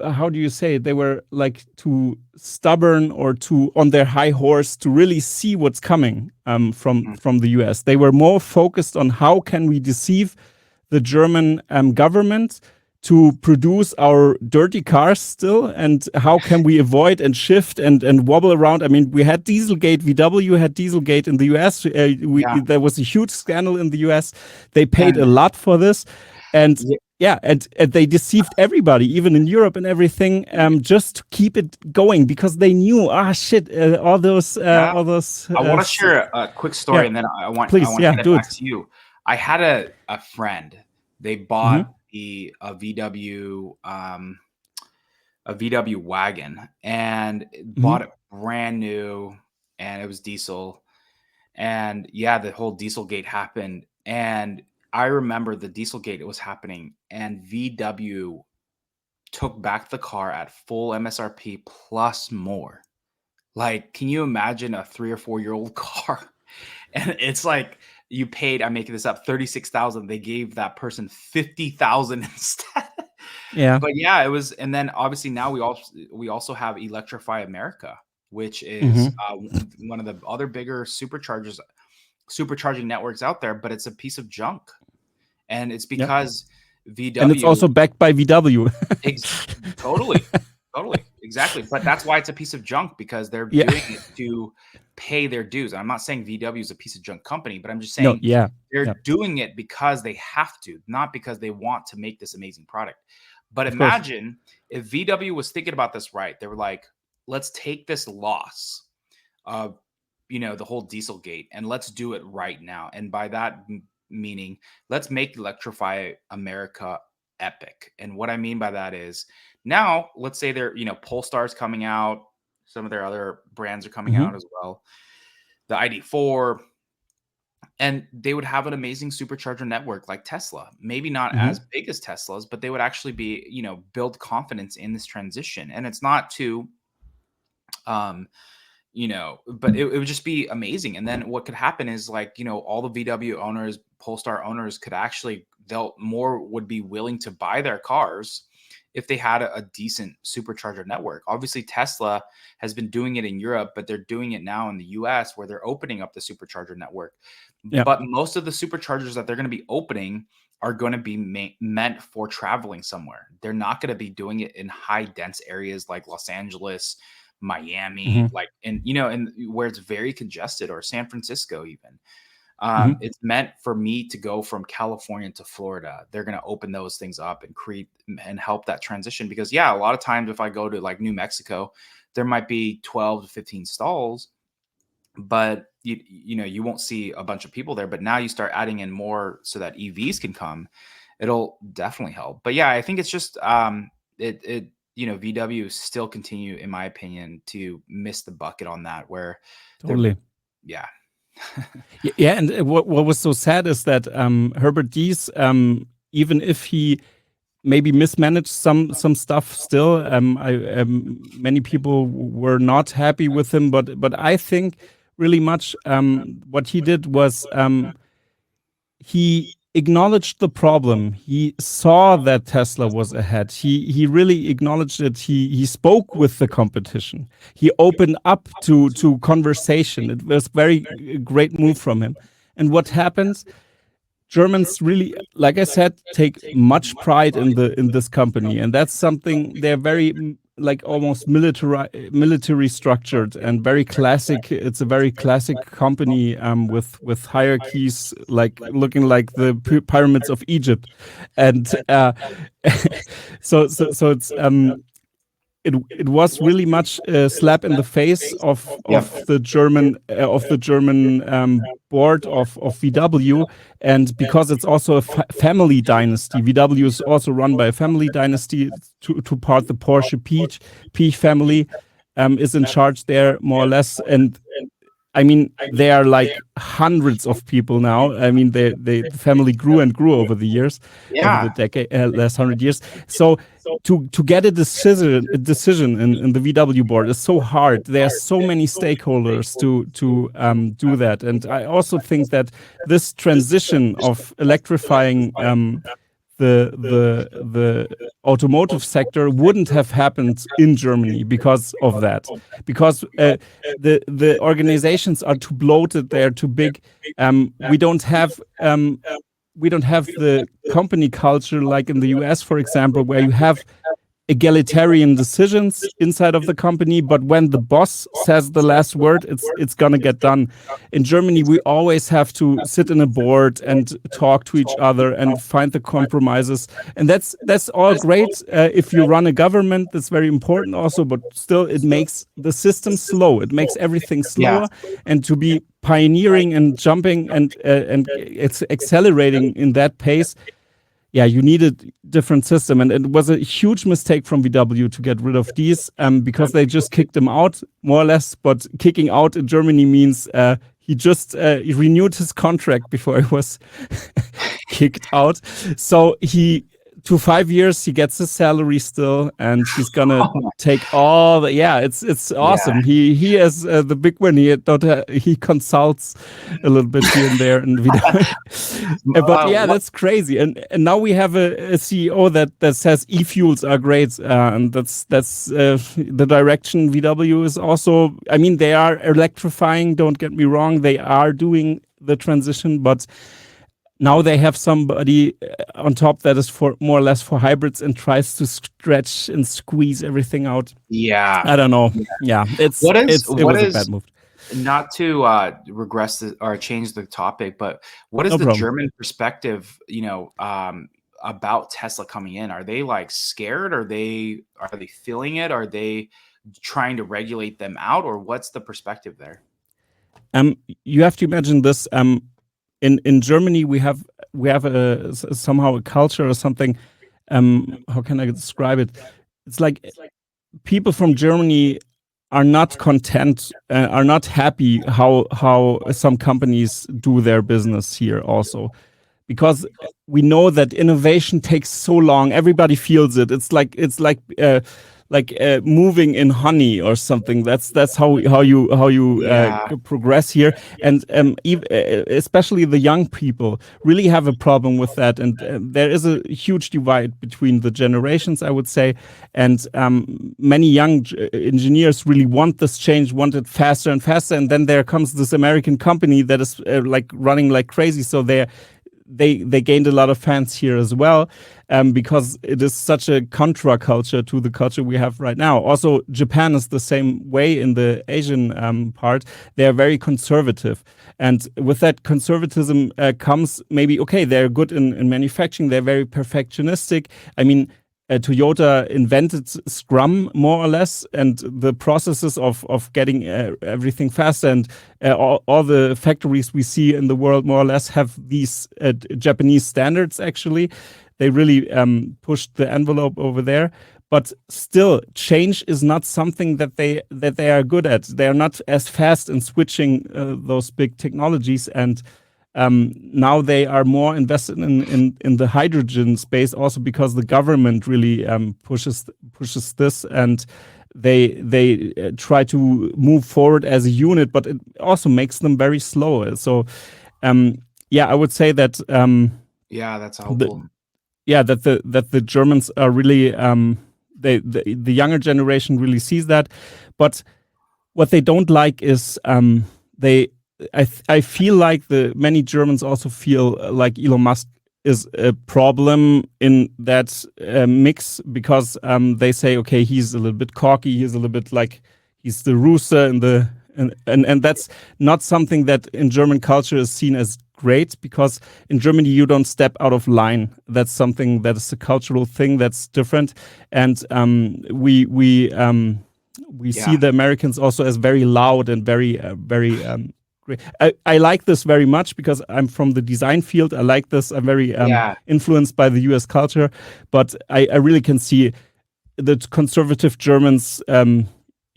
how do you say it? They were like too stubborn or too on their high horse to really see what's coming from the US. They were more focused on how can we deceive the German government to produce our dirty cars still, and how can we avoid and shift and wobble around. I mean, we had Dieselgate, VW had Dieselgate in the US. There was a huge scandal in the US. They paid a lot for this, and and they deceived everybody, even in Europe and everything, just to keep it going, because they knew, all those. I want to share a quick story, and then I want to hand it back to you. I had a friend. They bought a VW wagon, and bought it brand new, and it was diesel, and the whole Dieselgate happened, and I remember the Dieselgate was happening, and VW took back the car at full MSRP plus more. Like, can you imagine a 3 or 4 year old car? And it's like, you paid, I'm making this up, 36,000. They gave that person 50,000 instead. But it was, and then obviously now we also have Electrify America, which is one of the other bigger supercharging networks out there, but it's a piece of junk. And it's because VW, and it's also backed by VW. Totally, exactly. But that's why it's a piece of junk, because they're doing it to pay their dues. I'm not saying VW is a piece of junk company, but I'm just saying they're doing it because they have to, not because they want to make this amazing product. But imagine if VW was thinking about this right. They were like, let's take this loss of, the whole Dieselgate, and let's do it right now. And by that meaning, let's make Electrify America epic. And what I mean by that is, now let's say they're, Polestar's coming out, some of their other brands are coming out as well, the ID4, and they would have an amazing supercharger network like Tesla. Maybe not Mhm. as big as Tesla's, but they would actually be, build confidence in this transition. And it's not to, um, but it would just be amazing. And then what could happen is, like, all the VW owners, Polestar owners could actually, more would be willing to buy their cars if they had a decent supercharger network. Obviously, Tesla has been doing it in Europe, but they're doing it now in the US, where they're opening up the supercharger network. Yeah. But most of the superchargers that they're going to be opening are going to be meant for traveling somewhere. They're not going to be doing it in high dense areas like Los Angeles, Miami, Mhm. like, and where it's very congested, or San Francisco even. Mhm. It's meant for me to go from California to Florida. They're going to open those things up and create and help that transition, because a lot of times if I go to like New Mexico, there might be 12 to 15 stalls, but you won't see a bunch of people there. But now you start adding in more so that EVs can come, it'll definitely help. But I think it's just VW still continue, in my opinion, to miss the bucket on that, where they're Totally. yeah. Yeah, and what was so sad is that Herbert Diess, even if he maybe mismanaged some stuff, still, many people were not happy with him. But I think really much what he did was he acknowledged the problem. He saw that Tesla was ahead. He really acknowledged it. He spoke with the competition. He opened up to conversation. It was very great move from him. And what happens? Germans really, like I said, take much pride in this company, and that's something they're very like almost military structured and very classic. It's a very classic company with hierarchies like looking like the pyramids of Egypt, and so it's it was really much a slap in the face of the German board of VW, and because it's also a family dynasty. VW is also run by a family dynasty. To part the Porsche P family is in charge there more or less, and I mean, there are like hundreds of people now. I mean, the family grew and grew over the years, over the decade, last 100 years. So to get a decision in the VW board is so hard. There are so many stakeholders to do that, and I also think that this transition of electrifying the automotive sector wouldn't have happened in Germany because of that. Because the organizations are too bloated, they're too big. We don't have the company culture like in the US, for example, where you have egalitarian decisions inside of the company, but when the boss says the last word, it's gonna get done. In Germany, we always have to sit in a board and talk to each other and find the compromises, and that's all great. If you run a government, that's very important also, but still, it makes the system slow. It makes everything slower, and to be pioneering and jumping and it's accelerating in that pace. Yeah, you need a different system, and it was a huge mistake from VW to get rid of these because they just kicked him out, more or less. But kicking out in Germany means he just renewed his contract before he was kicked out. So to 5 years, he gets his salary still, and he's gonna take all the. Yeah, it's awesome. He has the big one. He consults a little bit here and there, and but yeah, that's crazy. And now we have a CEO that says e-fuels are great, and that's the direction VW is also. I mean, they are electrifying. Don't get me wrong. They are doing the transition, but now they have somebody on top that is for more or less for hybrids and tries to stretch and squeeze everything out. Yeah, I don't know. Yeah, it was a bad move. Not to regress or change the topic, but what is the problem. German perspective? About Tesla coming in? Are they like scared? Are they feeling it? Are they trying to regulate them out, or what's the perspective there? You have to imagine this. In Germany, we have somehow a culture or something. How can I describe it? It's like people from Germany are not content, are not happy how some companies do their business here also, because we know that innovation takes so long. Everybody feels it. It's like moving in honey or something. That's how you progress here. And especially the young people really have a problem with that. And there is a huge divide between the generations, I would say. And many young engineers really want this change, want it faster and faster. And then there comes this American company that is like running like crazy. So they gained a lot of fans here as well, because it is such a contra culture to the culture we have right now. Also, Japan is the same way in the Asian part. They are very conservative. And with that conservatism comes maybe, okay, they're good in manufacturing. They're very perfectionistic. I mean, Toyota invented Scrum more or less, and the processes of getting everything faster, and all the factories we see in the world more or less have these Japanese standards. Actually, they really pushed the envelope over there. But still, change is not something that they are good at. They are not as fast in switching those big technologies, and now they are more invested in the hydrogen space, also because the government really pushes this, and they try to move forward as a unit, but it also makes them very slow. So I would say that that's helpful. That the Germans are really the younger generation really sees that, but what they don't like is I feel like the many Germans also feel like Elon Musk is a problem in that mix, because they say, okay, he's a little bit cocky, he's a little bit like he's the rooster and that's not something that in German culture is seen as great, because in Germany you don't step out of line. That's something that is a cultural thing that's different, and we see the Americans also as very loud and very great. I like this very much because I'm from the design field. I like this. I'm very influenced by the US culture, but I really can see the conservative Germans,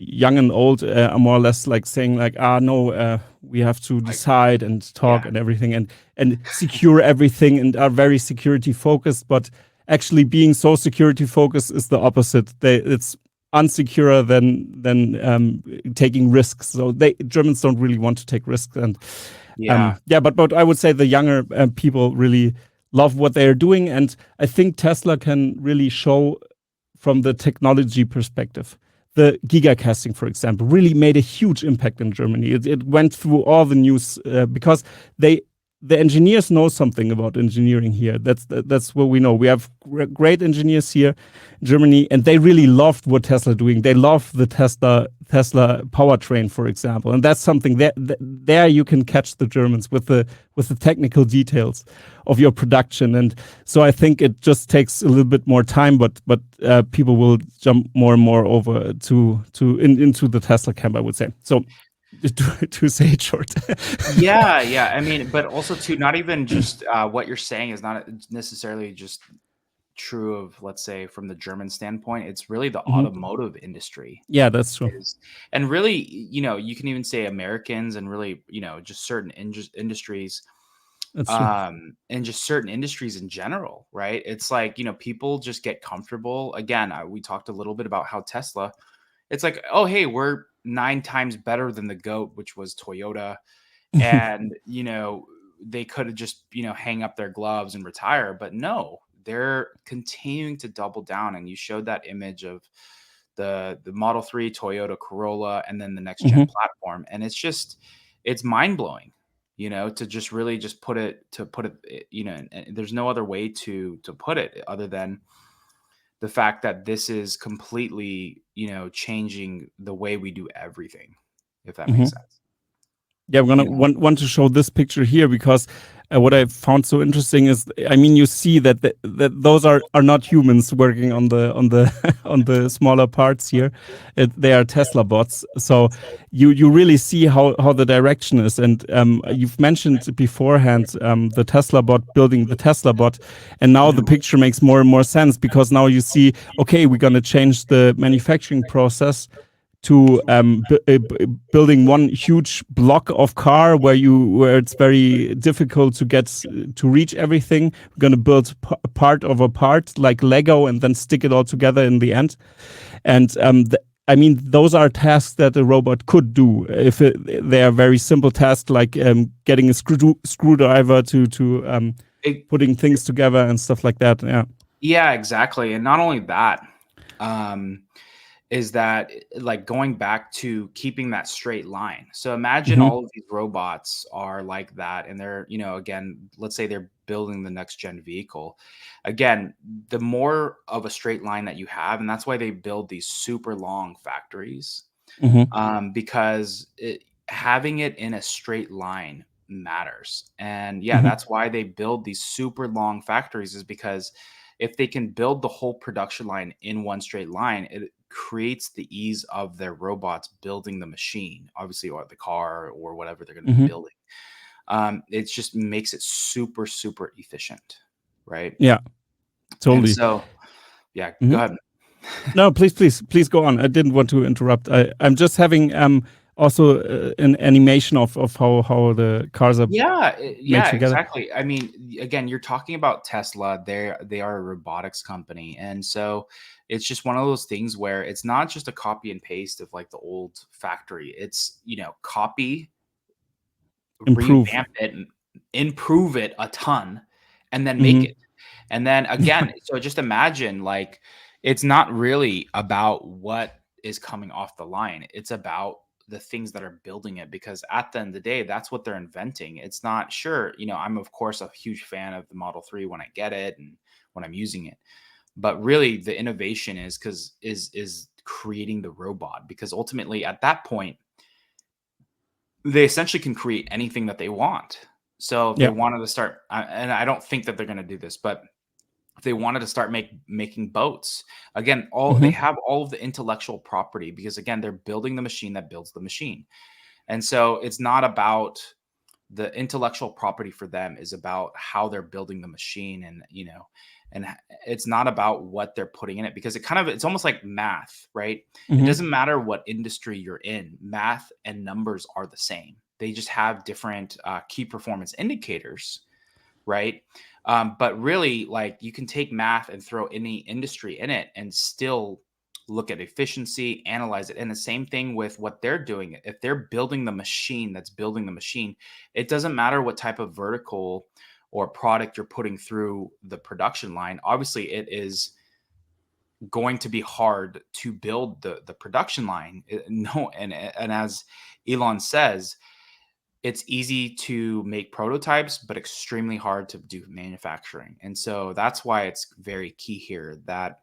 young and old, are more or less like saying like, no, we have to decide and talk and everything and secure everything, and are very security focused. But actually being so security focused is the opposite. It's unsecure than taking risks. So Germans don't really want to take risks, and but I would say the younger people really love what they are doing, and I think Tesla can really show from the technology perspective. The GIGA casting, for example, really made a huge impact in Germany. It went through all the news because the engineers know something about engineering here. That's what we know. We have great engineers here in Germany, and they really loved what Tesla doing. They love the Tesla powertrain, for example, and that's something that there you can catch the Germans with the technical details of your production. And so I think it just takes a little bit more time, but people will jump more and more over into the Tesla camp, I would say. So. To say it short. I mean, but also too, not even just what you're saying is not necessarily just true of, let's say, from the German standpoint. It's really the automotive industry. Yeah, that's true. And really, you can even say Americans, and really, just certain industries. That's true. And just certain industries in general, right? It's like, people just get comfortable. Again, we talked a little bit about how Tesla, it's like, oh, hey, we're 9 times better than the GOAT, which was Toyota. And, they could have just, hang up their gloves and retire. But no, they're continuing to double down. And you showed that image of the Model 3 Toyota Corolla, and then the next gen platform. And it's mind blowing, to just really just put it, and there's no other way to put it other than the fact that this is completely, changing the way we do everything, if that makes sense. Yeah, we're gonna want to show this picture here, because what I found so interesting is, I mean, you see that that those are not humans working on the on the smaller parts here. They are Tesla bots. So you really see how the direction is. And you've mentioned beforehand the Tesla bot building the Tesla bot, and now the picture makes more and more sense, because now you see, okay, we're gonna change the manufacturing process building one huge block of car where it's very difficult to reach everything. We're going to build part of a part like Lego and then stick it all together in the end. And I mean, those are tasks that a robot could do if they are very simple tasks like getting a screwdriver to putting things together and stuff like that. Yeah, exactly. And not only that, is that like going back to keeping that straight line. So imagine all of these robots are like that, and they're, again, let's say they're building the next gen vehicle. Again, the more of a straight line that you have, and that's why they build these super long factories, because having it in a straight line matters. And that's why they build these super long factories, is because if they can build the whole production line in one straight line, it creates the ease of their robots building the machine, obviously, or the car or whatever they're going to be building. It just makes it super, super efficient, right? Yeah, totally. And so, go ahead. No, please go on. I didn't want to interrupt. I'm just having also an animation of how the cars are made together. Exactly. I mean, again, you're talking about Tesla. They are a robotics company, and so it's just one of those things where it's not just a copy and paste of like the old factory. It's copy, revamp it, improve it a ton, and then make it. And then again, so just imagine, like, it's not really about what is coming off the line. It's about the things that are building it, because at the end of the day, that's what they're inventing. It's not sure, I'm of course a huge fan of the Model 3 when I get it and when I'm using it. But really the innovation is creating the robot, because ultimately at that point, they essentially can create anything that they want. So if they wanted to start, and I don't think that they're going to do this, but if they wanted to start making boats, again, they have all of the intellectual property, because again, they're building the machine that builds the machine. And so it's not about the intellectual property for them, is about how they're building the machine. And, and it's not about what they're putting in it, because it's almost like math, right? It doesn't matter what industry you're in, math and numbers are the same. They just have different key performance indicators, right? But really, like, you can take math and throw any industry in it and still look at efficiency, analyze it. And the same thing with what they're doing. If they're building the machine that's building the machine, it doesn't matter what type of vertical or product you're putting through the production line. Obviously, it is going to be hard to build the production line. And as Elon says, it's easy to make prototypes, but extremely hard to do manufacturing. And so that's why it's very key here that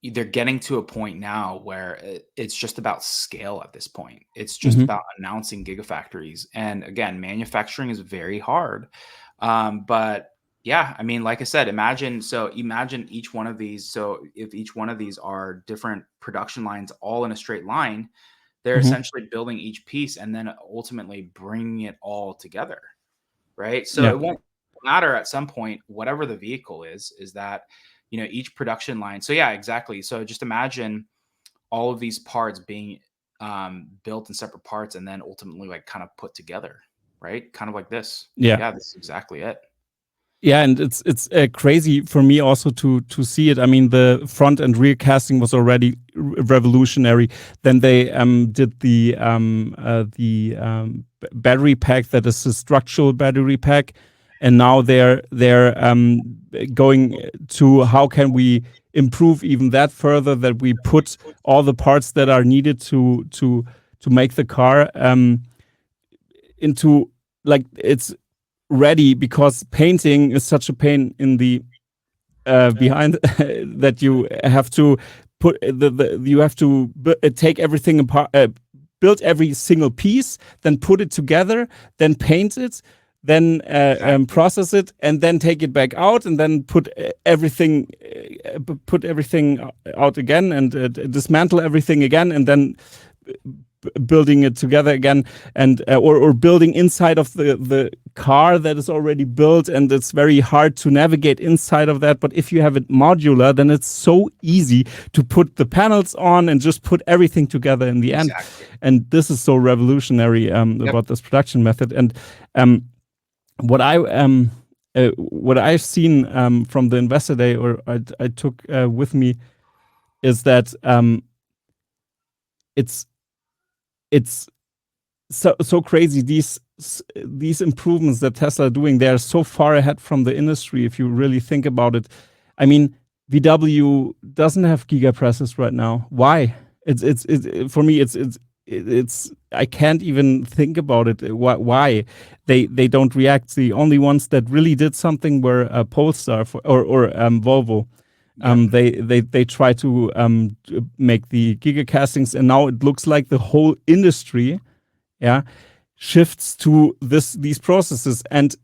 they're getting to a point now where it's just about scale at this point. It's just about announcing gigafactories. And again, manufacturing is very hard. But yeah, I mean, like I said, imagine each one of these. So if each one of these are different production lines all in a straight line, they're essentially building each piece and then ultimately bringing it all together, right? So it won't matter at some point, whatever the vehicle is that, each production line. So yeah, exactly. So just imagine all of these parts being built in separate parts and then ultimately like kind of put together, right? Kind of like this. Yeah, this is exactly it. Yeah, and it's crazy for me also to see it. I mean, the front and rear casting was already revolutionary. Then they did the battery pack that is a structural battery pack, and now they're going to how can we improve even that further, that we put all the parts that are needed to make the car into, like, it's ready, because painting is such a pain in the behind that you have to put you have to take everything apart, build every single piece, then put it together, then paint it, then process it, and then take it back out, and then put everything out again, and dismantle everything again, and then building it together again, and or building inside of the car that is already built, and it's very hard to navigate inside of that. But if you have it modular, then it's so easy to put the panels on and just put everything together in the end. And this is so revolutionary about this production method. And what I've seen from the Investor Day, or I took with me, is that it's so crazy. These improvements that Tesla are doing, they are so far ahead from the industry. If you really think about it, I mean, VW doesn't have giga presses right now. Why? It's for me. It's I can't even think about it. Why they don't react? The only ones that really did something were Polestar or Volvo. They try to make the giga castings, and now it looks like the whole industry, shifts to these processes. And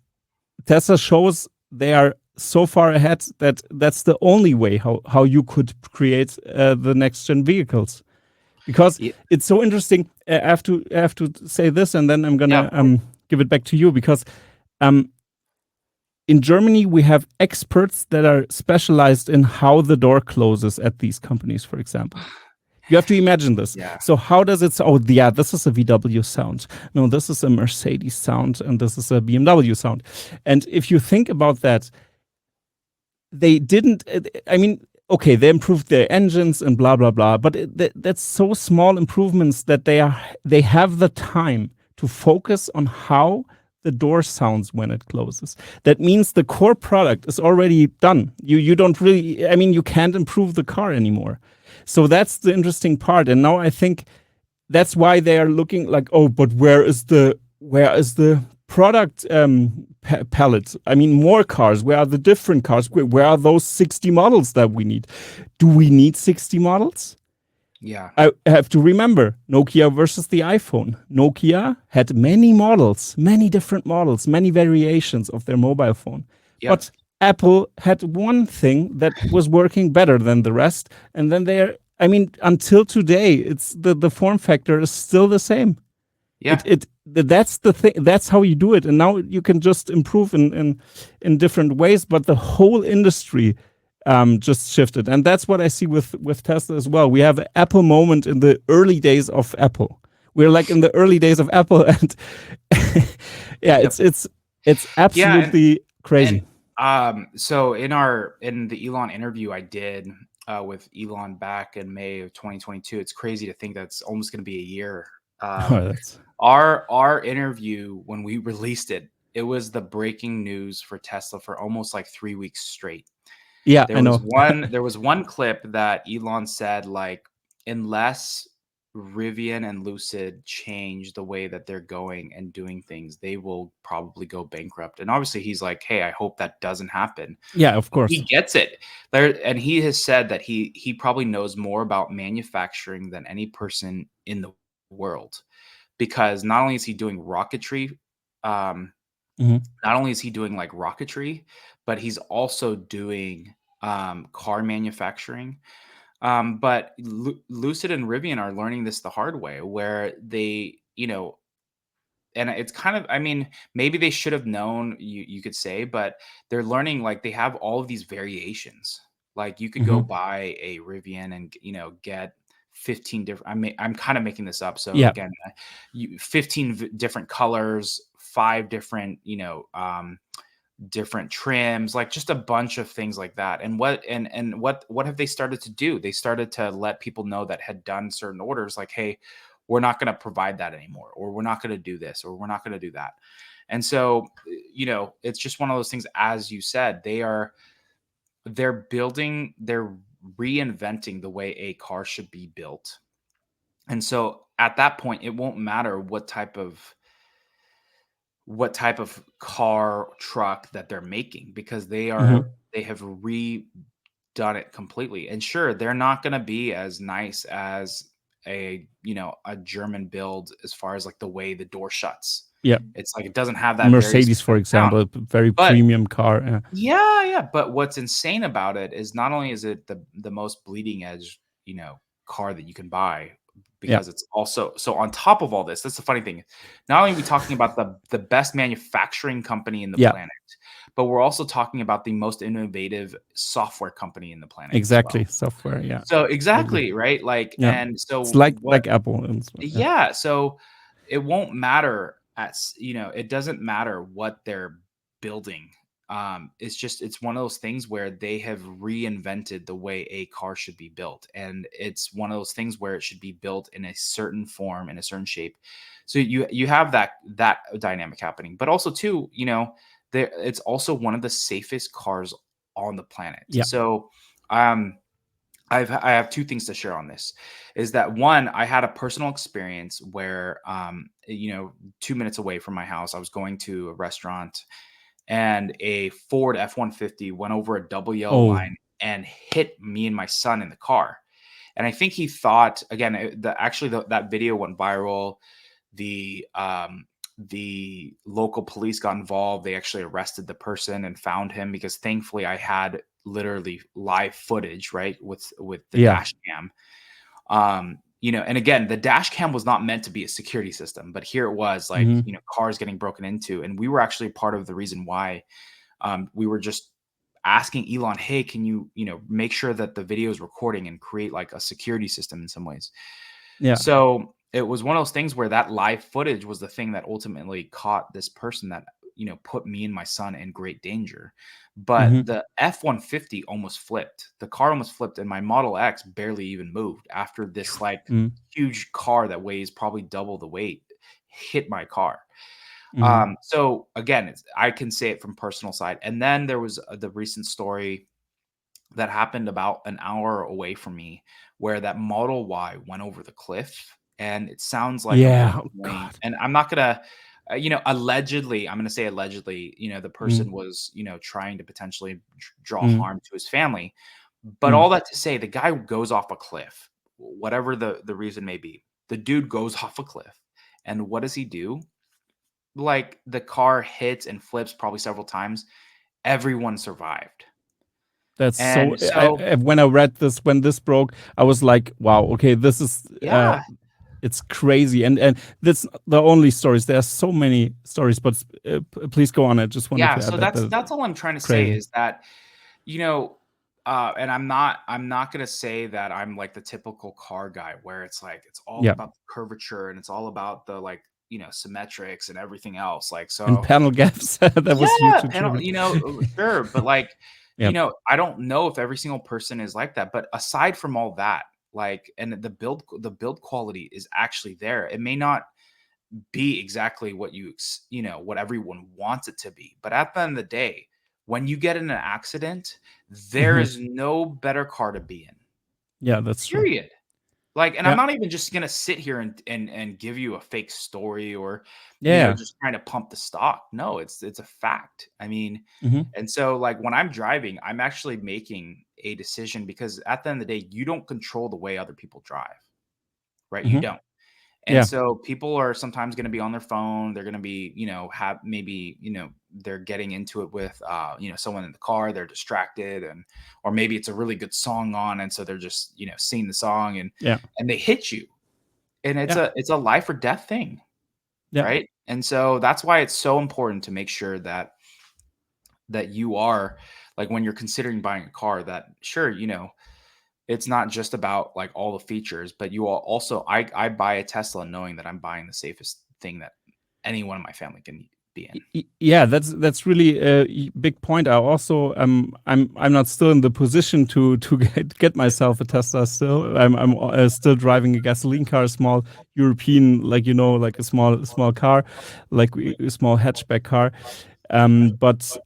Tesla shows they are so far ahead that that's the only way how you could create the next gen vehicles. Because it's so interesting. I have to say this, and then I'm gonna give it back to you, because in Germany we have experts that are specialized in how the door closes at these companies, for example. You have to imagine this. So how does it? This is a VW sound. No, this is a Mercedes sound, and this is a BMW sound. And if you think about that, they didn't. I mean, okay, they improved their engines and blah blah blah, but that's so small improvements that they have the time to focus on how the door sounds when it closes. That means the core product is already done. You don't really. I mean, you can't improve the car anymore. So that's the interesting part. And now I think that's why they are looking like, oh, but where is the product palette? I mean, more cars. Where are the different cars? Where are those 60 models that we need? Do we need 60 models? Yeah. I have to remember Nokia versus the iPhone. Nokia had many models, many different models, many variations of their mobile phone. Yep. But Apple had one thing that was working better than the rest. And then until today, it's the form factor is still the same. Yeah. That's the thing. That's how you do it. And now you can just improve in different ways, but the whole industry just shifted. And that's what I see with Tesla as well. We have an Apple moment in the early days of Apple. We're like in the early days of Apple, and it's absolutely crazy. So in the Elon interview I did with Elon back in May of 2022, it's crazy to think that's almost going to be a year. Our interview, when we released it, it was the breaking news for Tesla for almost like 3 weeks straight. Yeah, I know. There was one clip that Elon said, like, unless Rivian and Lucid change the way that they're going and doing things, they will probably go bankrupt. And obviously he's like, hey, I hope that doesn't happen. Yeah, of course. He gets it there. And he has said that he probably knows more about manufacturing than any person in the world, because not only is he doing rocketry, but he's also doing car manufacturing. But Lucid and Rivian are learning this the hard way, where they, and it's kind of, I mean, maybe they should have known, you could say, but they're learning, like, they have all of these variations. Like, you could go buy a Rivian and, get 15 different, I'm kind of making this up. So again, 15 different colors, 5 different, different trims, like just a bunch of things like that. And what have they started to do? They started to let people know that had done certain orders, like, hey, we're not going to provide that anymore, or we're not going to do this, or we're not going to do that. And so, it's just one of those things, as you said, they're reinventing the way a car should be built. And so at that point, it won't matter what type of car, truck that they're making, because they have redone it completely. And sure, they're not going to be as nice as a German build as far as like the way the door shuts. Yeah, it's like it doesn't have that Mercedes, for example, very premium car. Yeah. But what's insane about it is not only is it the most bleeding edge car that you can buy, because it's also so on top of all this. That's the funny thing. Not only are we talking about the best manufacturing company in the planet, but we're also talking about the most innovative software company in the planet. Exactly, as well. software. Yeah. So exactly, right? Like, and so it's like Apple. And so, yeah. So it won't matter it doesn't matter what they're building. It's one of those things where they have reinvented the way a car should be built, and it's one of those things where it should be built in a certain form, in a certain shape. So you have that dynamic happening, but also too, it's also one of the safest cars on the planet. So I have two things to share on this. Is that one, I had a personal experience where 2 minutes away from my house, I was going to a restaurant, and a Ford F-150 went over a double yellow line and hit me and my son in the car. And I think he thought, again, that video went viral. The local police got involved. They actually arrested the person and found him, because thankfully I had literally live footage, right, with the dash cam. And again, the dash cam was not meant to be a security system, but here it was, like, cars getting broken into. And we were actually part of the reason why we were just asking Elon, hey, can you, make sure that the video is recording and create like a security system in some ways. So it was one of those things where that live footage was the thing that ultimately caught this person that, put me and my son in great danger. But the F-150 almost flipped. The car almost flipped, and my Model X barely even moved after this huge car that weighs probably double the weight hit my car. So again, I can say it from personal side. And then there was the recent story that happened about an hour away from me, where that Model Y went over the cliff, and it sounds like and I'm not gonna allegedly, I'm going to say allegedly, the person was, trying to potentially draw harm to his family. But all that to say, the guy goes off a cliff, whatever the reason may be. The dude goes off a cliff. And what does he do? Like, the car hits and flips probably several times. Everyone survived. That's when I read this, when this broke, I was like, wow, okay, this is it's crazy, and that's the only stories. There are so many stories, but please go on. I just wanted to add so that's all I'm trying to say is that, and I'm not gonna say that I'm like the typical car guy where it's like it's all about the curvature and it's all about the symmetrics and everything else. Like, so and panel gaps that was huge. Sure, but like I don't know if every single person is like that. But aside from all that, and the build quality is actually there. It may not be exactly what what everyone wants it to be, but at the end of the day, when you get in an accident, there is no better car to be in. Yeah, that's period. True. And I'm not even just gonna sit here and give you a fake story or just trying to pump the stock. No, it's a fact. I mean, and so when I'm driving, I'm actually making a decision, because at the end of the day, you don't control the way other people drive, right? You don't. And so people are sometimes going to be on their phone. They're going to be, have maybe, they're getting into it with, someone in the car. They're distracted, or maybe it's a really good song on, and so they're just, singing the song, and they hit you, and it's a life or death thing, right? And so that's why it's so important to make sure that you are, when you're considering buying a car, that sure, it's not just about all the features, but you are also, I buy a Tesla knowing that I'm buying the safest thing that anyone in my family can be in. Yeah, that's really a big point. I also I'm not still in the position to get myself a Tesla still. I'm still driving a gasoline car, a small European, like a small car, like a small hatchback car. But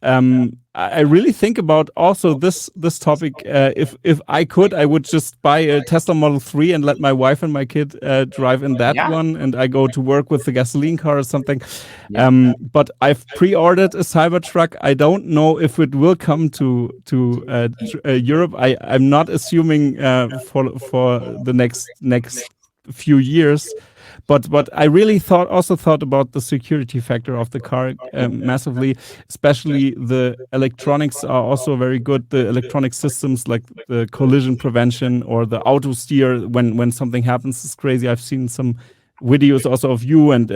I really think about also this topic. If I could, I would just buy a Tesla Model 3 and let my wife and my kid drive in that one, and I go to work with the gasoline car or something. But I've pre-ordered a Cybertruck. I don't know if it will come to Europe. I'm not assuming for the next few years. but I really also thought about the security factor of the car massively, especially the electronics are also very good. The electronic systems like the collision prevention or the auto steer when something happens is crazy. I've seen some videos also of you and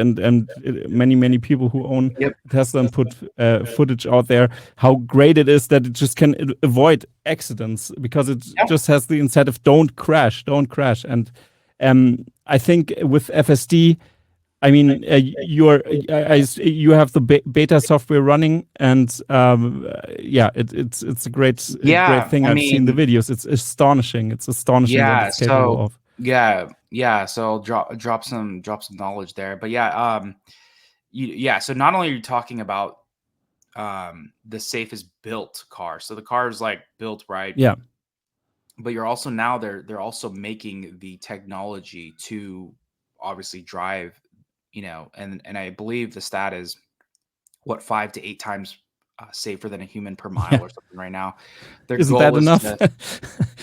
many people who own Tesla and put footage out there, how great it is that it just can avoid accidents because it just has the incentive, don't crash. And I think with FSD, I mean, you have the beta software running, and it's a great thing. I've seen the videos. It's astonishing. It's astonishing what it's capable of. So I'll drop some knowledge there. But so not only are you talking about the safest built car, so the car is like built right, but you're also now they're also making the technology to obviously drive, and I believe the stat is 5 to 8 times safer than a human per mile or something right now. Isn't that enough?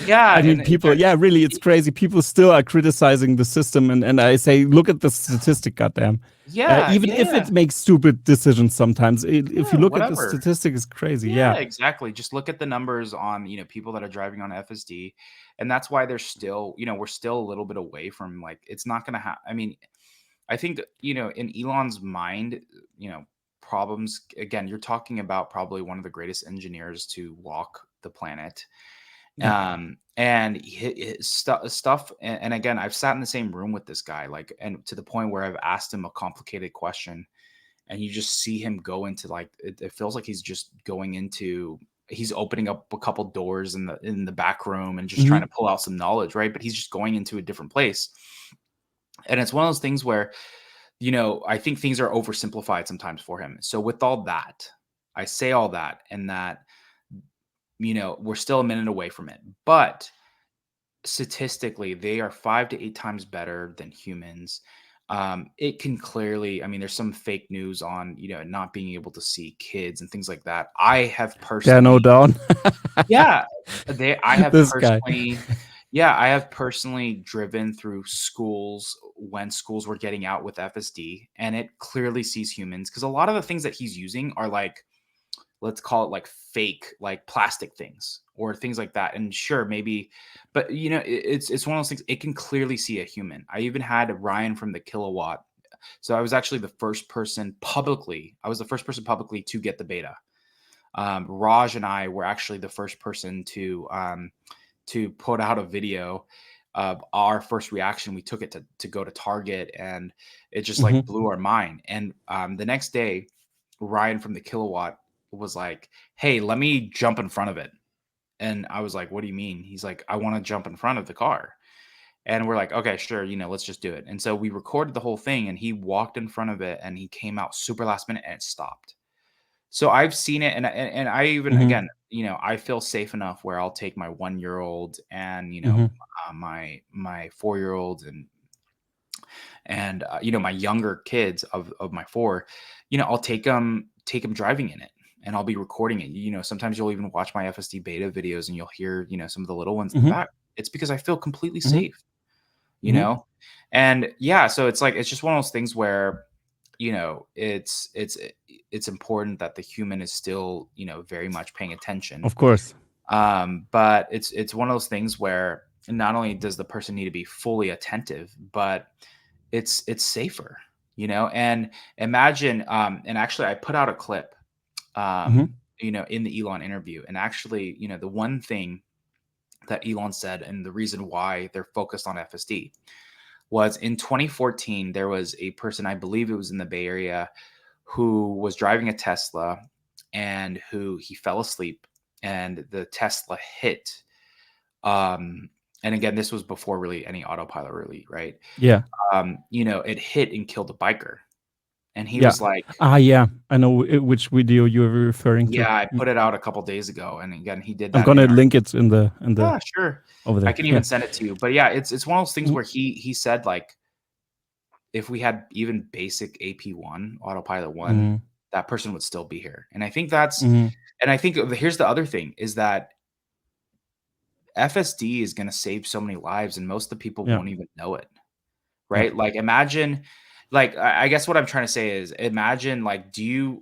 I mean, people, really, it's crazy. People still are criticizing the system, and I say, look at the statistic, goddamn. Even if it makes stupid decisions sometimes, if you look at the statistic, it's crazy. Exactly. Just look at the numbers on people that are driving on FSD, and that's why there's still we're still a little bit away from, like, it's not going to happen. I mean, I think in Elon's mind, problems, again, you're talking about probably one of the greatest engineers to walk the planet. And his stuff, and again, I've sat in the same room with this guy, like, and to the point where I've asked him a complicated question, and you just see him go into, like, it feels like he's just going into, he's opening up a couple doors in the back room and just trying to pull out some knowledge, right? But he's just going into a different place. And it's one of those things where, I think things are oversimplified sometimes for him. So with all that, I say all that, and that, we're still a minute away from it, but statistically, they are 5 to 8 times better than humans. It can clearly, I mean, there's some fake news on, not being able to see kids and things like that. I have personally, no doubt. I have personally driven through schools when schools were getting out with FSD, and it clearly sees humans, because a lot of the things that he's using are, like, let's call it, like, fake, like plastic things or things like that. And sure, maybe, but it's one of those things. It can clearly see a human. I even had Ryan from the Kilowatt. So I was actually the first person publicly. To get the beta. Raj and I were actually the first person to put out a video of our first reaction. We took it to go to Target, and it just like blew our mind. And the next day, Ryan from the Kilowatt was like, hey, let me jump in front of it. And I was like, what do you mean? He's like, I want to jump in front of the car. And we're like, okay, sure, let's just do it. And so we recorded the whole thing, and he walked in front of it, and he came out super last minute, and it stopped. So I've seen it, and I even again, I feel safe enough where I'll take my 1-year-old and my 4-year-old and my younger kids of my 4, I'll take them driving in it. And I'll be recording it. Sometimes you'll even watch my FSD beta videos, and you'll hear, some of the little ones in the back. It's because I feel completely safe, and so it's like, it's just one of those things where, it's important that the human is still, very much paying attention. Of course. But it's one of those things where not only does the person need to be fully attentive, but it's safer, and imagine, and actually I put out a clip, in the Elon interview. And actually, the one thing that Elon said, and the reason why they're focused on FSD, was in 2014, there was a person, I believe it was in the Bay Area, who was driving a Tesla, and he fell asleep, and the Tesla hit. And again, this was before really any autopilot, really, right? Yeah. It hit and killed a biker. And he was like, yeah, I know which video you were referring to. Yeah, I put it out a couple days ago, and again, he did that. I'm gonna link it in the sure, over there. I can even send it to you. But yeah, it's one of those things where he said, like, if we had even basic AP1 autopilot 1, that person would still be here. And I think that's, and I think here's the other thing, is that FSD is going to save so many lives, and most of the people won't even know it. right? Like imagine, like I guess what I'm trying to say is imagine like do you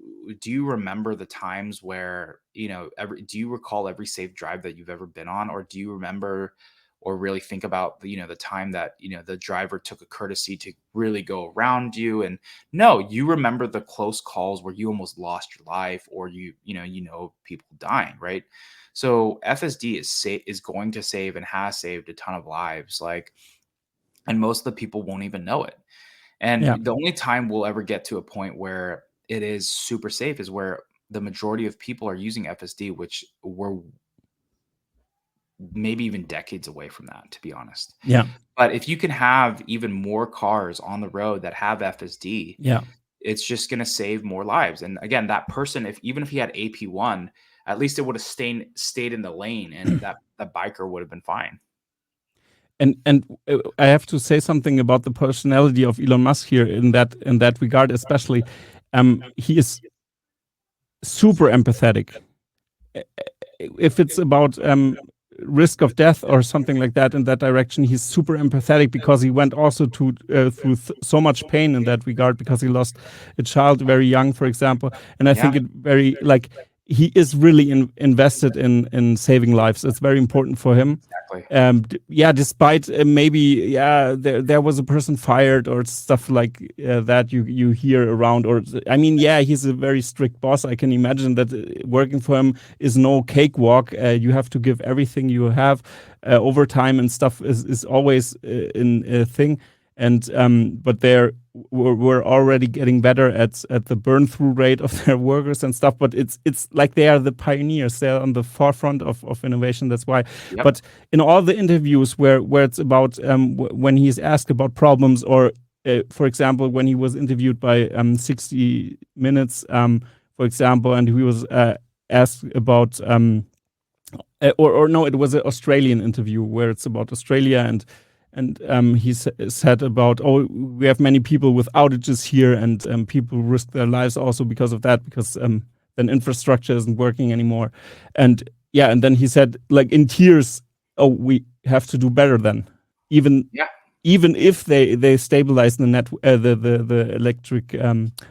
remember the times where do you recall every safe drive that you've ever been on, or do you remember or really think about the time that the driver took a courtesy to really go around you? And no, you remember the close calls where you almost lost your life, or people dying, right? So FSD is going to save and has saved a ton of lives, like, and most of the people won't even know it. And the only time we'll ever get to a point where it is super safe is where the majority of people are using FSD, which we're maybe even decades away from that, to be honest. Yeah. But if you can have even more cars on the road that have FSD, it's just going to save more lives. And again, that person, even if he had AP1, at least it would have stayed in the lane, and that biker would have been fine. And I have to say something about the personality of Elon Musk here in that regard, especially. He is super empathetic. If it's about risk of death or something like that in that direction, he's super empathetic, because he went also through so much pain in that regard, because he lost a child very young, for example. And I think it very, like, he is really invested in saving lives. It's very important for him. Exactly. Despite maybe there was a person fired or stuff like that you hear around. Or I mean, he's a very strict boss. I can imagine that working for him is no cakewalk. You have to give everything you have. Overtime and stuff is always a thing. And but we're already getting better at the burn through rate of their workers and stuff. But it's like they are the pioneers. They're on the forefront of innovation. That's why. Yep. But in all the interviews where it's about when he's asked about problems, or for example when he was interviewed by 60 Minutes, for example, and he was asked about or no, it was an Australian interview where it's about Australia, and he said about, we have many people with outages here, and people risk their lives also because of that, because then infrastructure isn't working anymore. And then he said, like, in tears, we have to do better then, even if they stabilize the electric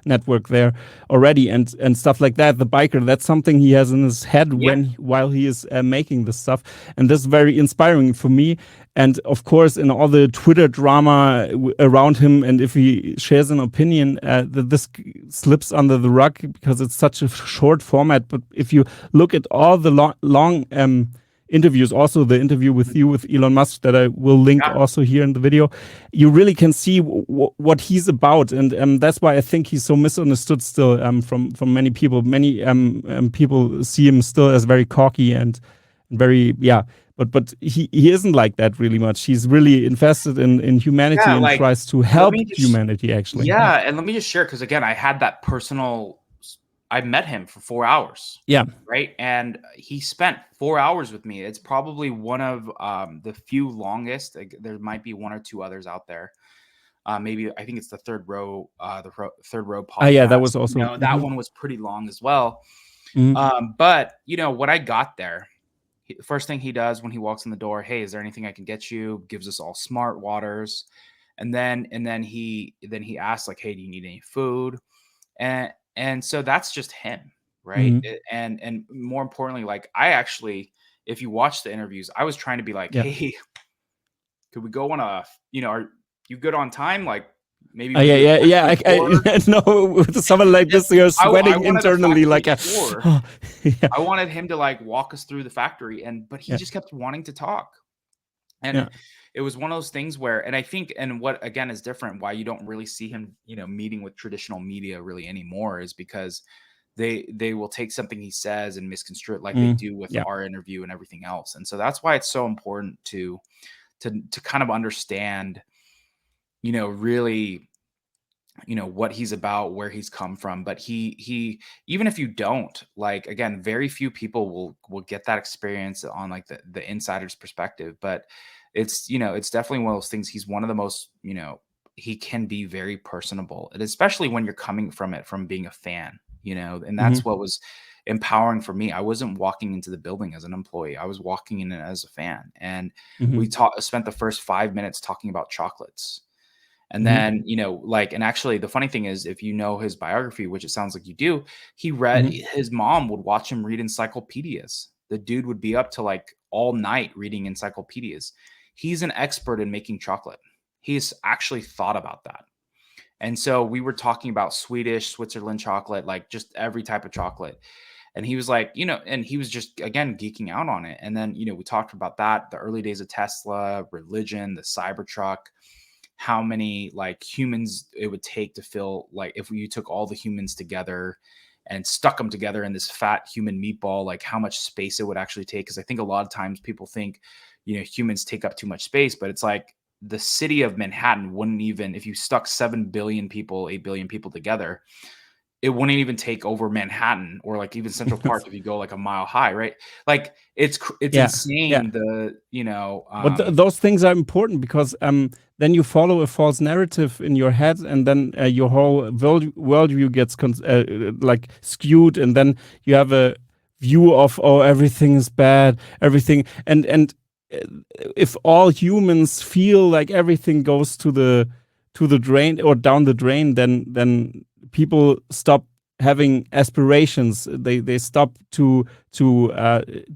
network there already, and stuff like that. The biker, that's something he has in his head while he is making this stuff, and this is very inspiring for me. And of course, in all the Twitter drama around him, and if he shares an opinion, this slips under the rug because it's such a short format. But if you look at all the long interviews, also the interview with Elon Musk that I will link also here in the video, you really can see what he's about. And that's why I think he's so misunderstood still from many people. Many people see him still as very cocky and very, but he isn't like that really much. He's really invested in humanity and tries to help humanity, actually. And let me just share, because again, I had that I met him for 4 hours. Right. And he spent 4 hours with me. It's probably one of the few longest. There might be one or two others out there. Maybe I think it's the third row podcast. That was also that one was pretty long as well. But when I got there, the first thing he does when he walks in the door, hey, is there anything I can get you? Gives us all smart waters. And then he asks, like, hey, do you need any food? And so that's just him, right? And more importantly, like, I actually, if you watch the interviews, I was trying to be like, hey, could we go on are you good on time? Like, maybe I know, with someone like this, you're sweating internally, like I wanted him to like walk us through the factory, but he just kept wanting to talk. And it was one of those things where, and I think, and what again is different, why you don't really see him, meeting with traditional media really anymore, is because they will take something he says and misconstrue it, like they do with our interview and everything else. And so that's why it's so important to kind of understand, really, what he's about, where he's come from. But he even if you don't, like, again, very few people will get that experience on like the insider's perspective. But it's it's definitely one of those things. He's one of the most, he can be very personable, and especially when you're coming from being a fan, and that's what was empowering for me. I wasn't walking into the building as an employee. I was walking in as a fan. And we spent the first 5 minutes talking about chocolates. And then, like, and actually the funny thing is, if you know his biography, which it sounds like you do, he read, his mom would watch him read encyclopedias. The dude would be up to like all night reading encyclopedias. He's an expert in making chocolate. He's actually thought about that. And so we were talking about Swedish, Switzerland chocolate, like just every type of chocolate. And he was like, and he was just, again, geeking out on it. And then, we talked about that, the early days of Tesla, religion, the Cybertruck, how many like humans it would take to fill, like if you took all the humans together and stuck them together in this fat human meatball, like how much space it would actually take. Because I think a lot of times people think, humans take up too much space, but it's like the city of Manhattan wouldn't even, if you stuck 7 billion people, 8 billion people together, it wouldn't even take over Manhattan or like even Central Park if you go like a mile high, right? Like it's insane. But those things are important because then you follow a false narrative in your head, and then your whole worldview gets like skewed, and then you have a view of, oh, everything is bad, everything, and if all humans feel like everything goes to the drain or down the drain, then people stop having aspirations. They stop to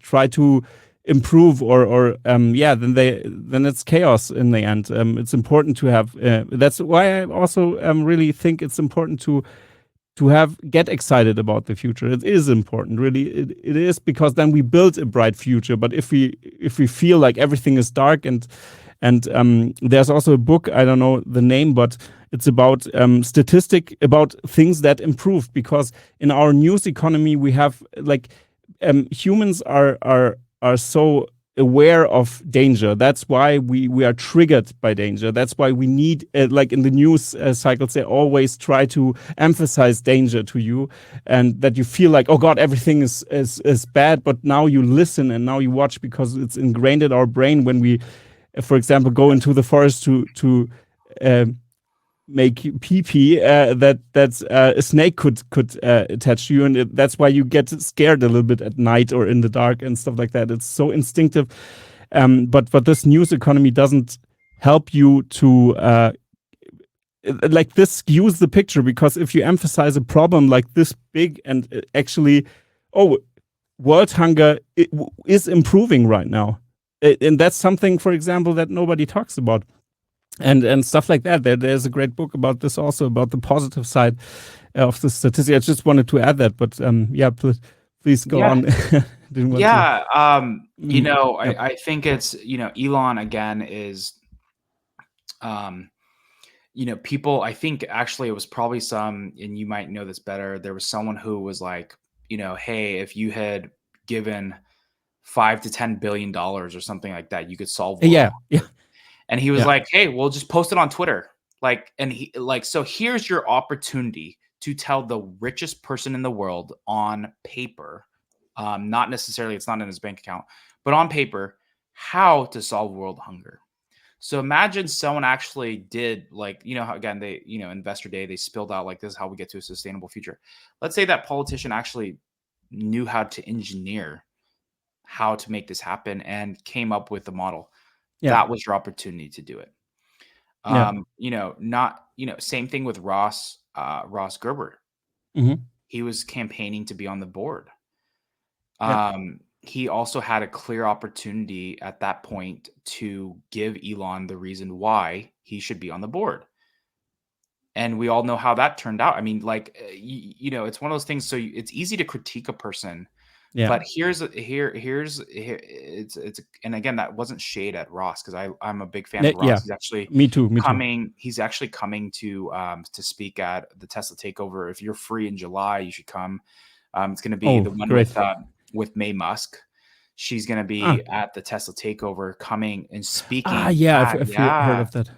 try to improve then it's chaos in the end. It's important to have. That's why I also really think it's important to get excited about the future. It is important, really. It is, because then we build a bright future. But if we feel like everything is dark and there's also a book, I don't know the name, but it's about statistic about things that improve, because in our news economy we have like humans are so aware of danger. That's why we are triggered by danger. That's why we need like in the news cycles, they always try to emphasize danger to you, and that you feel like, oh God, everything is bad. But now you listen and now you watch, because it's ingrained in our brain when we, for example, go into the forest to make pee-pee, that's a snake could attach to you, and that's why you get scared a little bit at night or in the dark and stuff like that. It's so instinctive. But this news economy doesn't help you to like this skews the picture, because if you emphasize a problem like this big and actually, world hunger is improving right now. And that's something, for example, that nobody talks about, and stuff like that. There's a great book about this also, about the positive side of the statistic. I just wanted to add that, but please go on. I think it's, Elon again is, people, I think actually it was probably some, and you might know this better, there was someone who was like, hey, if you had given $5 to $10 billion or something like that, you could solve world hunger. And he was like, hey, we'll just post it on Twitter. So here's your opportunity to tell the richest person in the world on paper, not necessarily, it's not in his bank account, but on paper, how to solve world hunger. So imagine someone actually did, like, how, again, they, Investor Day, they spilled out like, this is how we get to a sustainable future. Let's say that politician actually knew how to engineer how to make this happen and came up with the model. That was your opportunity to do it. Same thing with Ross Gerber. He was campaigning to be on the board. He also had a clear opportunity at that point to give Elon the reason why he should be on the board. And we all know how that turned out. I mean, like, it's one of those things. So it's easy to critique a person. But here's and again, that wasn't shade at Ross, because I'm a big fan of Ross. He's actually me too. He's actually coming to speak at the Tesla Takeover. If you're free in July, you should come. It's going to be the one with May Musk. She's going to be at the Tesla Takeover, coming and speaking. I've heard of that.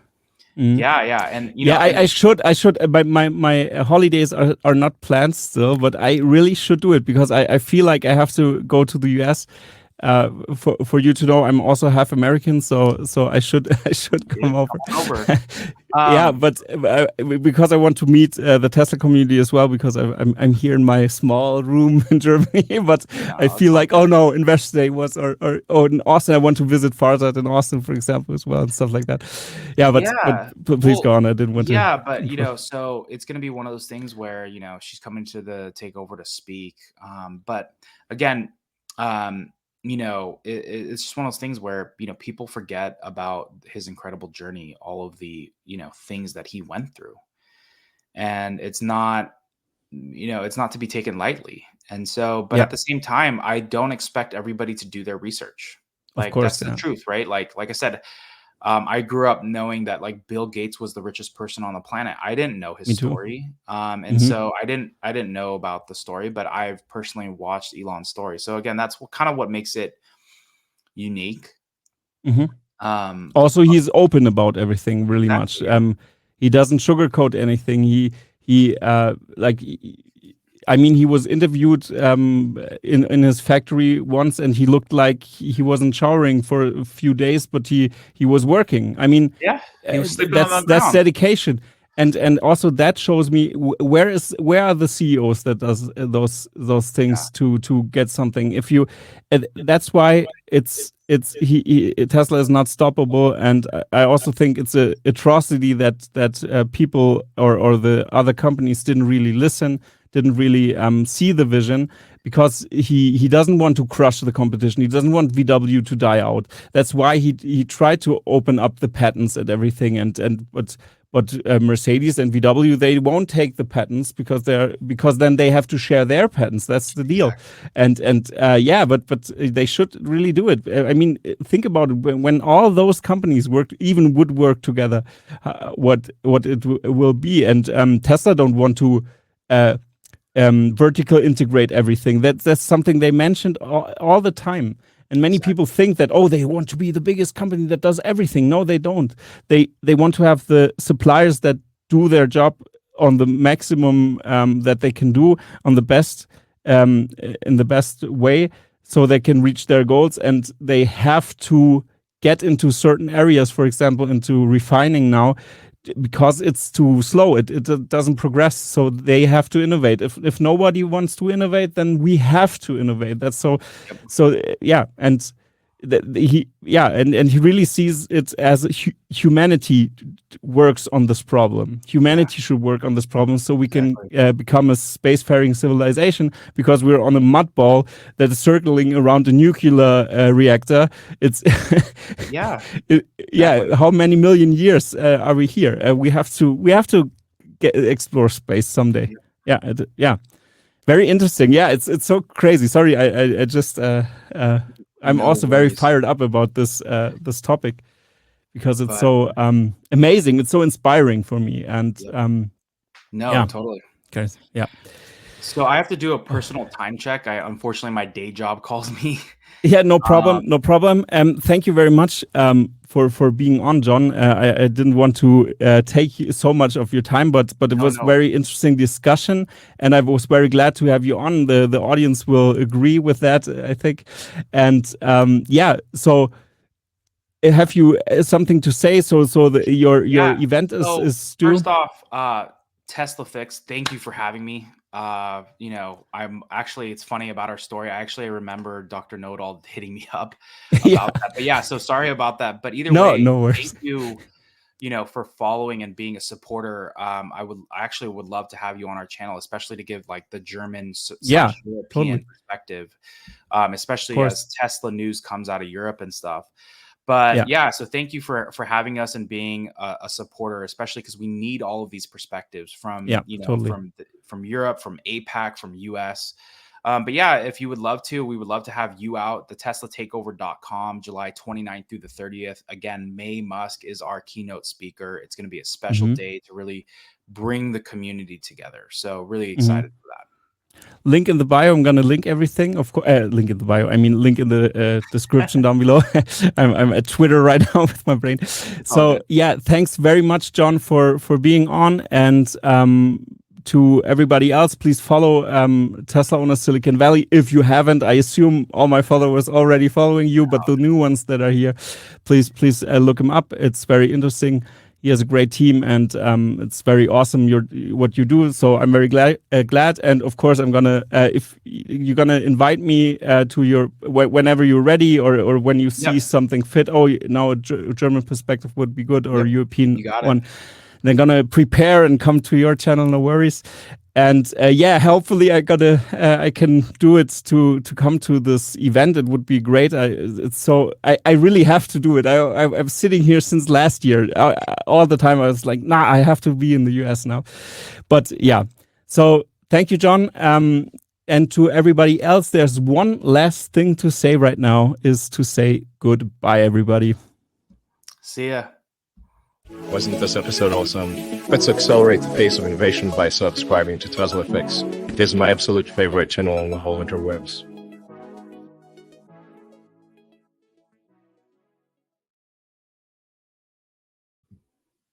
And I should. My holidays are not planned still, but I really should do it, because I feel like I have to go to the US. For you to know, I'm also half American, so I should come over. yeah, Um, but because I want to meet the Tesla community as well, because I'm here in my small room in Germany, but I no, feel it's all like, oh good. no, Invest Day was, or in Austin, I want to visit Farzad in Austin, for example, as well, and stuff like that. Yeah, but Yeah. please go Well, on. I didn't want to. yeah, but so it's going to be one of those things where, she's coming to the takeover to speak. But again, um, it's just one of those things where, people forget about his incredible journey, all of the, things that he went through. And it's not to be taken lightly. And so, but Yeah, at the same time, I don't expect everybody to do their research. of Like, course. that's the Yeah, truth, right? Like I said, I grew up knowing that like Bill Gates was the richest person on the planet. I didn't know his me too. story, and Hmm. so I didn't know about the story, but I've personally watched Elon's story. So again, that's kind of what makes it unique. Hmm. Um, Also, he's open about everything really much. exactly, yeah, He doesn't sugarcoat anything. He like I mean, he was interviewed in his factory once, and he looked like he wasn't showering for a few days, but he was working. I mean, yeah. He was sleeping on the that's ground. dedication, and also that shows me where are the CEOs that does those Yeah, things to get something. If you, that's why Tesla is not stoppable, and I also think it's a atrocity that people or the other companies didn't really listen, didn't really see the vision, because he doesn't want to crush the competition. He doesn't want VW to die out. That's why he tried to open up the patents and everything. But Mercedes and VW, they won't take the patents because then they have to share their patents. That's the deal. exactly. And yeah, but they should really do it. I mean, think about it. When all those companies would work together, what will be. And Tesla don't want to uh, vertical integrate everything. That's something they mentioned all the time. And many Exactly. people think that, oh, they want to be the biggest company that does everything. No, they don't. They want to have the suppliers that do their job on the maximum that they can do, on the best in the best way, so they can reach their goals. And they have to get into certain areas, for example, into refining now, because it's too slow. It doesn't progress. So they have to innovate. If nobody wants to innovate, then we have to innovate. That's so. Yep. So yeah, and and he really sees it as humanity works on this problem. Humanity should work on this problem, so we can Exactly. become a spacefaring civilization, because we're on a mud ball that is circling around a nuclear reactor. It's Yeah, yeah. exactly. How many million years are we here? We have to explore space someday. Yep. Yeah, yeah. Very interesting. Yeah, it's so crazy. Sorry, I just I'm No also very worries. fired up about this topic, because it's But so amazing. It's so inspiring for me, and yep. No, yeah, totally. guys, yeah, So I have to do a personal time check. Unfortunately, my day job calls me. yeah. No problem, Um, no problem. Thank you very much for being on, John. I didn't want to take so much of your time, but it no, was no. very interesting discussion, and I was very glad to have you on. The audience will agree with that, I think, and yeah. So have you something to say? So your Yeah. event So is due. first off, Tesla Fix, thank you for having me. It's funny about our story. I remember Dr. Know-it-all hitting me up Yeah. about that. But yeah, so sorry about that. But either No, way, no thank worries. you, for following and being a supporter. I actually would love to have you on our channel, especially to give like the German Yeah, slash European totally. perspective, Of especially course. as Tesla news comes out of Europe and stuff. But Yeah. yeah, so thank you for having us and being a supporter, especially because we need all of these perspectives from Yeah, totally. from Europe, from APAC, from US. But yeah, if you would love to, we would love to have you out. The TeslaTakeover.com, July 29th through the 30th. Again, May Musk is our keynote speaker. It's going to be a special Hmm. day to really bring the community together. So really Hmm. excited for that. Link in the bio. I'm gonna link everything. Of course, link in the bio. I mean, link in the description down below. I'm at Twitter right now with my brain. All So good. yeah, thanks very much, John, for being on. And to everybody else, please follow Tesla Owners Silicon Valley. If you haven't, I assume all my followers already following you, but the new ones that are here, please look them up. It's very interesting. he has a great team, and it's very awesome what you do. So I'm very glad. And of course, I'm gonna if you're gonna invite me to your whenever you're ready, or when you see something fit. Oh, now a German perspective would be good, or European one. They're gonna prepare and come to your channel. No worries. And hopefully I can do it to come to this event. It would be great. I really have to do it. I'm sitting here since last year. All the time I was like, nah, I have to be in the US now. But yeah, so thank you, John. And to everybody else, there's one last thing to say right now, is to say goodbye, everybody. See ya. Wasn't this episode awesome? Let's accelerate the pace of innovation by subscribing to TeslaFix. It is my absolute favorite channel on the whole interwebs.